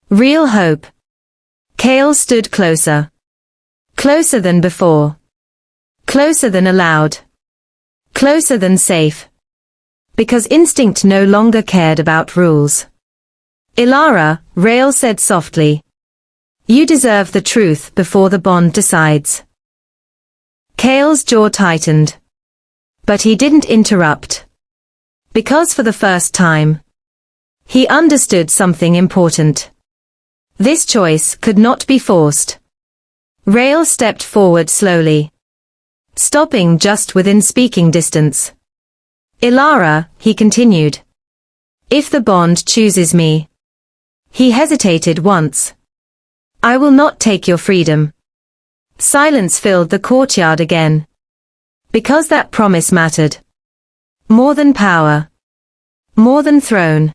Real hope. Kale stood closer. Closer than before. Closer than allowed. Closer than safe. Because instinct no longer cared about rules. Ilara, Rael said softly. You deserve the truth before the bond decides. Kale's jaw tightened. But he didn't interrupt. Because for the first time, he understood something important. This choice could not be forced. Rael stepped forward slowly. Stopping just within speaking distance. Ilara, he continued. If the bond chooses me. He hesitated once. I will not take your freedom. Silence filled the courtyard again. Because that promise mattered. More than power. More than throne.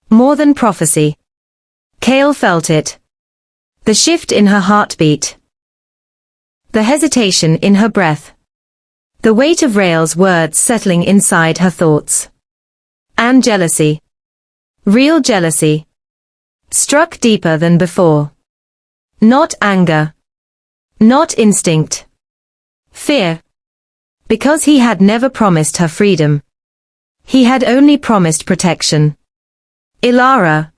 More than prophecy. Kale felt it. The shift in her heartbeat. The hesitation in her breath. The weight of Rael's words settling inside her thoughts. And jealousy. Real jealousy. Struck deeper than before. Not anger. Not instinct. Fear. Because he had never promised her freedom. He had only promised protection. Ilara.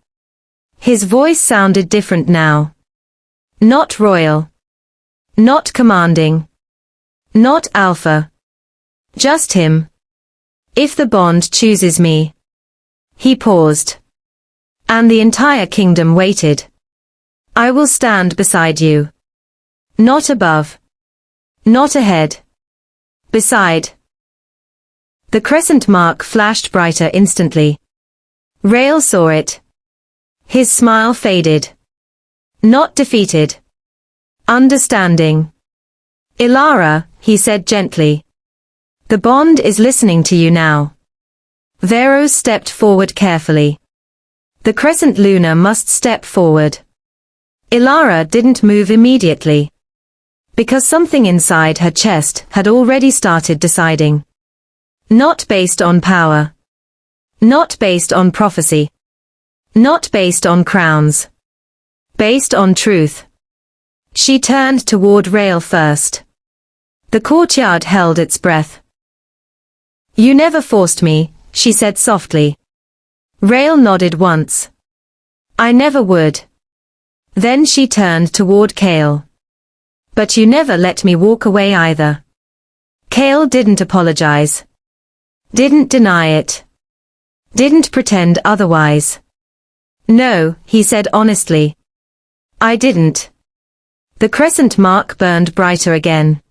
His voice sounded different now. Not royal. Not commanding. Not alpha. Just him. If the bond chooses me. He paused. And the entire kingdom waited. I will stand beside you. Not above. Not ahead. Beside. The crescent mark flashed brighter instantly. Rael saw it. His smile faded. Not defeated. Understanding. Ilara, he said gently. The bond is listening to you now. Veros stepped forward carefully. The crescent lunar must step forward. Ilara didn't move immediately. Because something inside her chest had already started deciding. Not based on power. Not based on prophecy. Not based on crowns. Based on truth. She turned toward Rael first. The courtyard held its breath. You never forced me, she said softly. Rael nodded once. I never would. Then she turned toward Kale. But you never let me walk away either. Kale didn't apologize. Didn't deny it. Didn't pretend otherwise. No, he said honestly. I didn't. The crescent mark burned brighter again.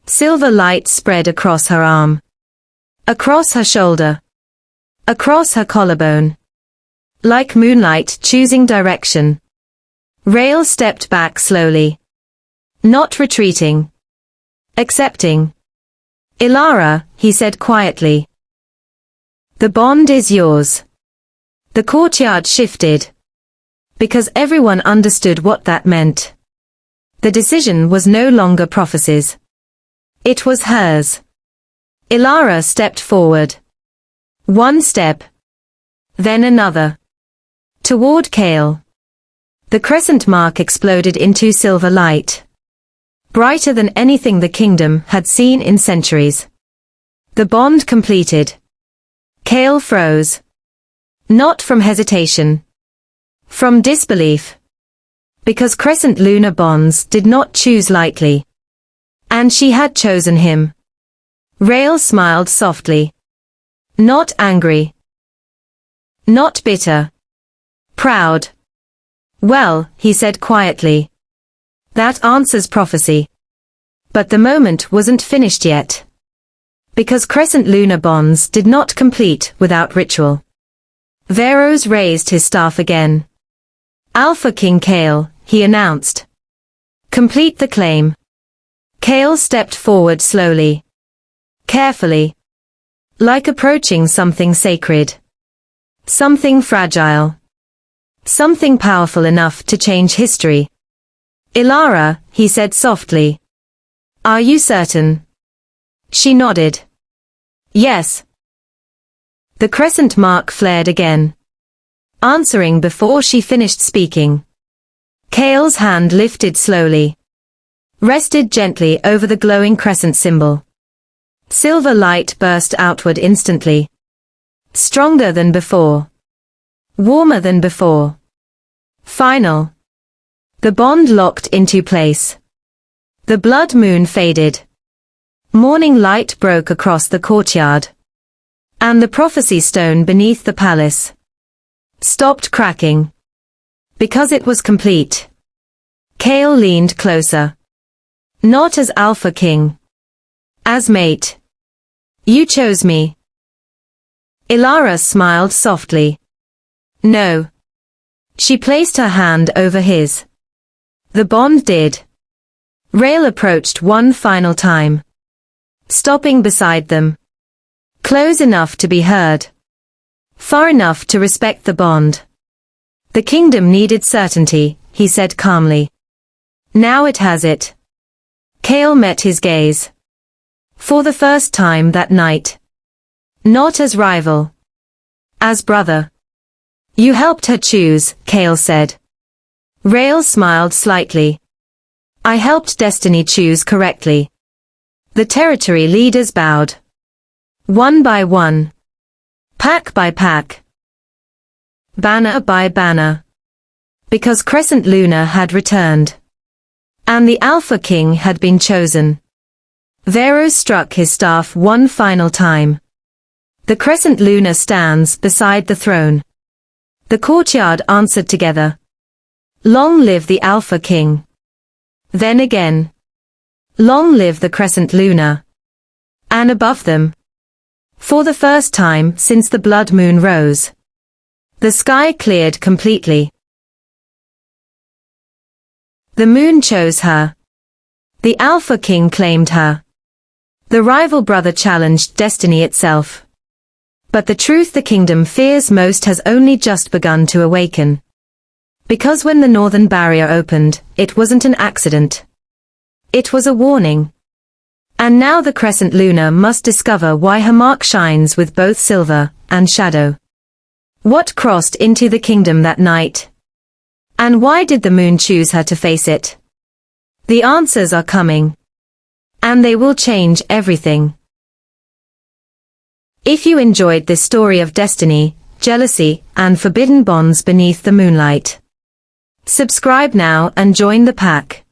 Silver light spread across her arm. Across her shoulder. Across her collarbone. Like moonlight choosing direction. Rael stepped back slowly. Not retreating. Accepting. Ilara, he said quietly. The bond is yours. The courtyard shifted. Because everyone understood what that meant. The decision was no longer prophecies. It was hers. Ilara stepped forward. One step. Then another. Toward Kale. The crescent mark exploded into silver light. Brighter than anything the kingdom had seen in centuries. The bond completed. Kale froze. Not from hesitation. From disbelief. Because crescent lunar bonds did not choose lightly. And she had chosen him. Rael smiled softly. Not angry. Not bitter. Proud. Well, he said quietly. That answers prophecy. But the moment wasn't finished yet. Because crescent lunar bonds did not complete without ritual. Veros raised his staff again. Alpha King Kale, he announced. Complete the claim. Kale stepped forward slowly. Carefully. Like approaching something sacred. Something fragile. Something powerful enough to change history. Ilara, he said softly. Are you certain? She nodded. Yes. The crescent mark flared again. Answering before she finished speaking. Kale's hand lifted slowly. Rested gently over the glowing crescent symbol. Silver light burst outward instantly. Stronger than before. Warmer than before. Final. The bond locked into place. The blood moon faded. Morning light broke across the courtyard. And the prophecy stone beneath the palace stopped cracking. Because it was complete. Kale leaned closer. Not as Alpha King. As mate. You chose me. Ilara smiled softly. No. She placed her hand over his. The bond did. Rael approached one final time. Stopping beside them. Close enough to be heard. Far enough to respect the bond. The kingdom needed certainty, he said calmly. Now it has it. Kale met his gaze. For the first time that night. Not as rival. As brother. You helped her choose, Kale said. Rael smiled slightly. I helped destiny choose correctly. The territory leaders bowed. One by one. Pack by pack. Banner by banner. Because Crescent Lunar had returned. And the Alpha King had been chosen. Veros struck his staff one final time. The Crescent Lunar stands beside the throne. The courtyard answered together. Long live the Alpha King. Then again. Long live the Crescent Lunar. And above them. For the first time since the blood moon rose. The sky cleared completely. The moon chose her. The Alpha King claimed her. The rival brother challenged destiny itself. But the truth the kingdom fears most has only just begun to awaken. Because when the northern barrier opened, it wasn't an accident. It was a warning. And now the Crescent Lunar must discover why her mark shines with both silver and shadow. What crossed into the kingdom that night? And why did the moon choose her to face it? The answers are coming. And they will change everything. If you enjoyed this story of destiny, jealousy, and forbidden bonds beneath the moonlight, subscribe now and join the pack.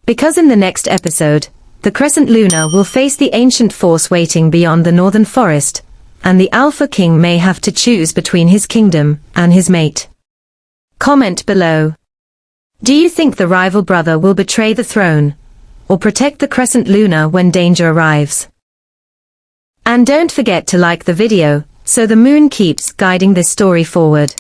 Because in the next episode, the Crescent Lunar will face the ancient force waiting beyond the northern forest, and the Alpha King may have to choose between his kingdom and his mate. Comment below. Do you think the rival brother will betray the throne, or protect the Crescent Lunar when danger arrives? And don't forget to like the video, so the moon keeps guiding this story forward.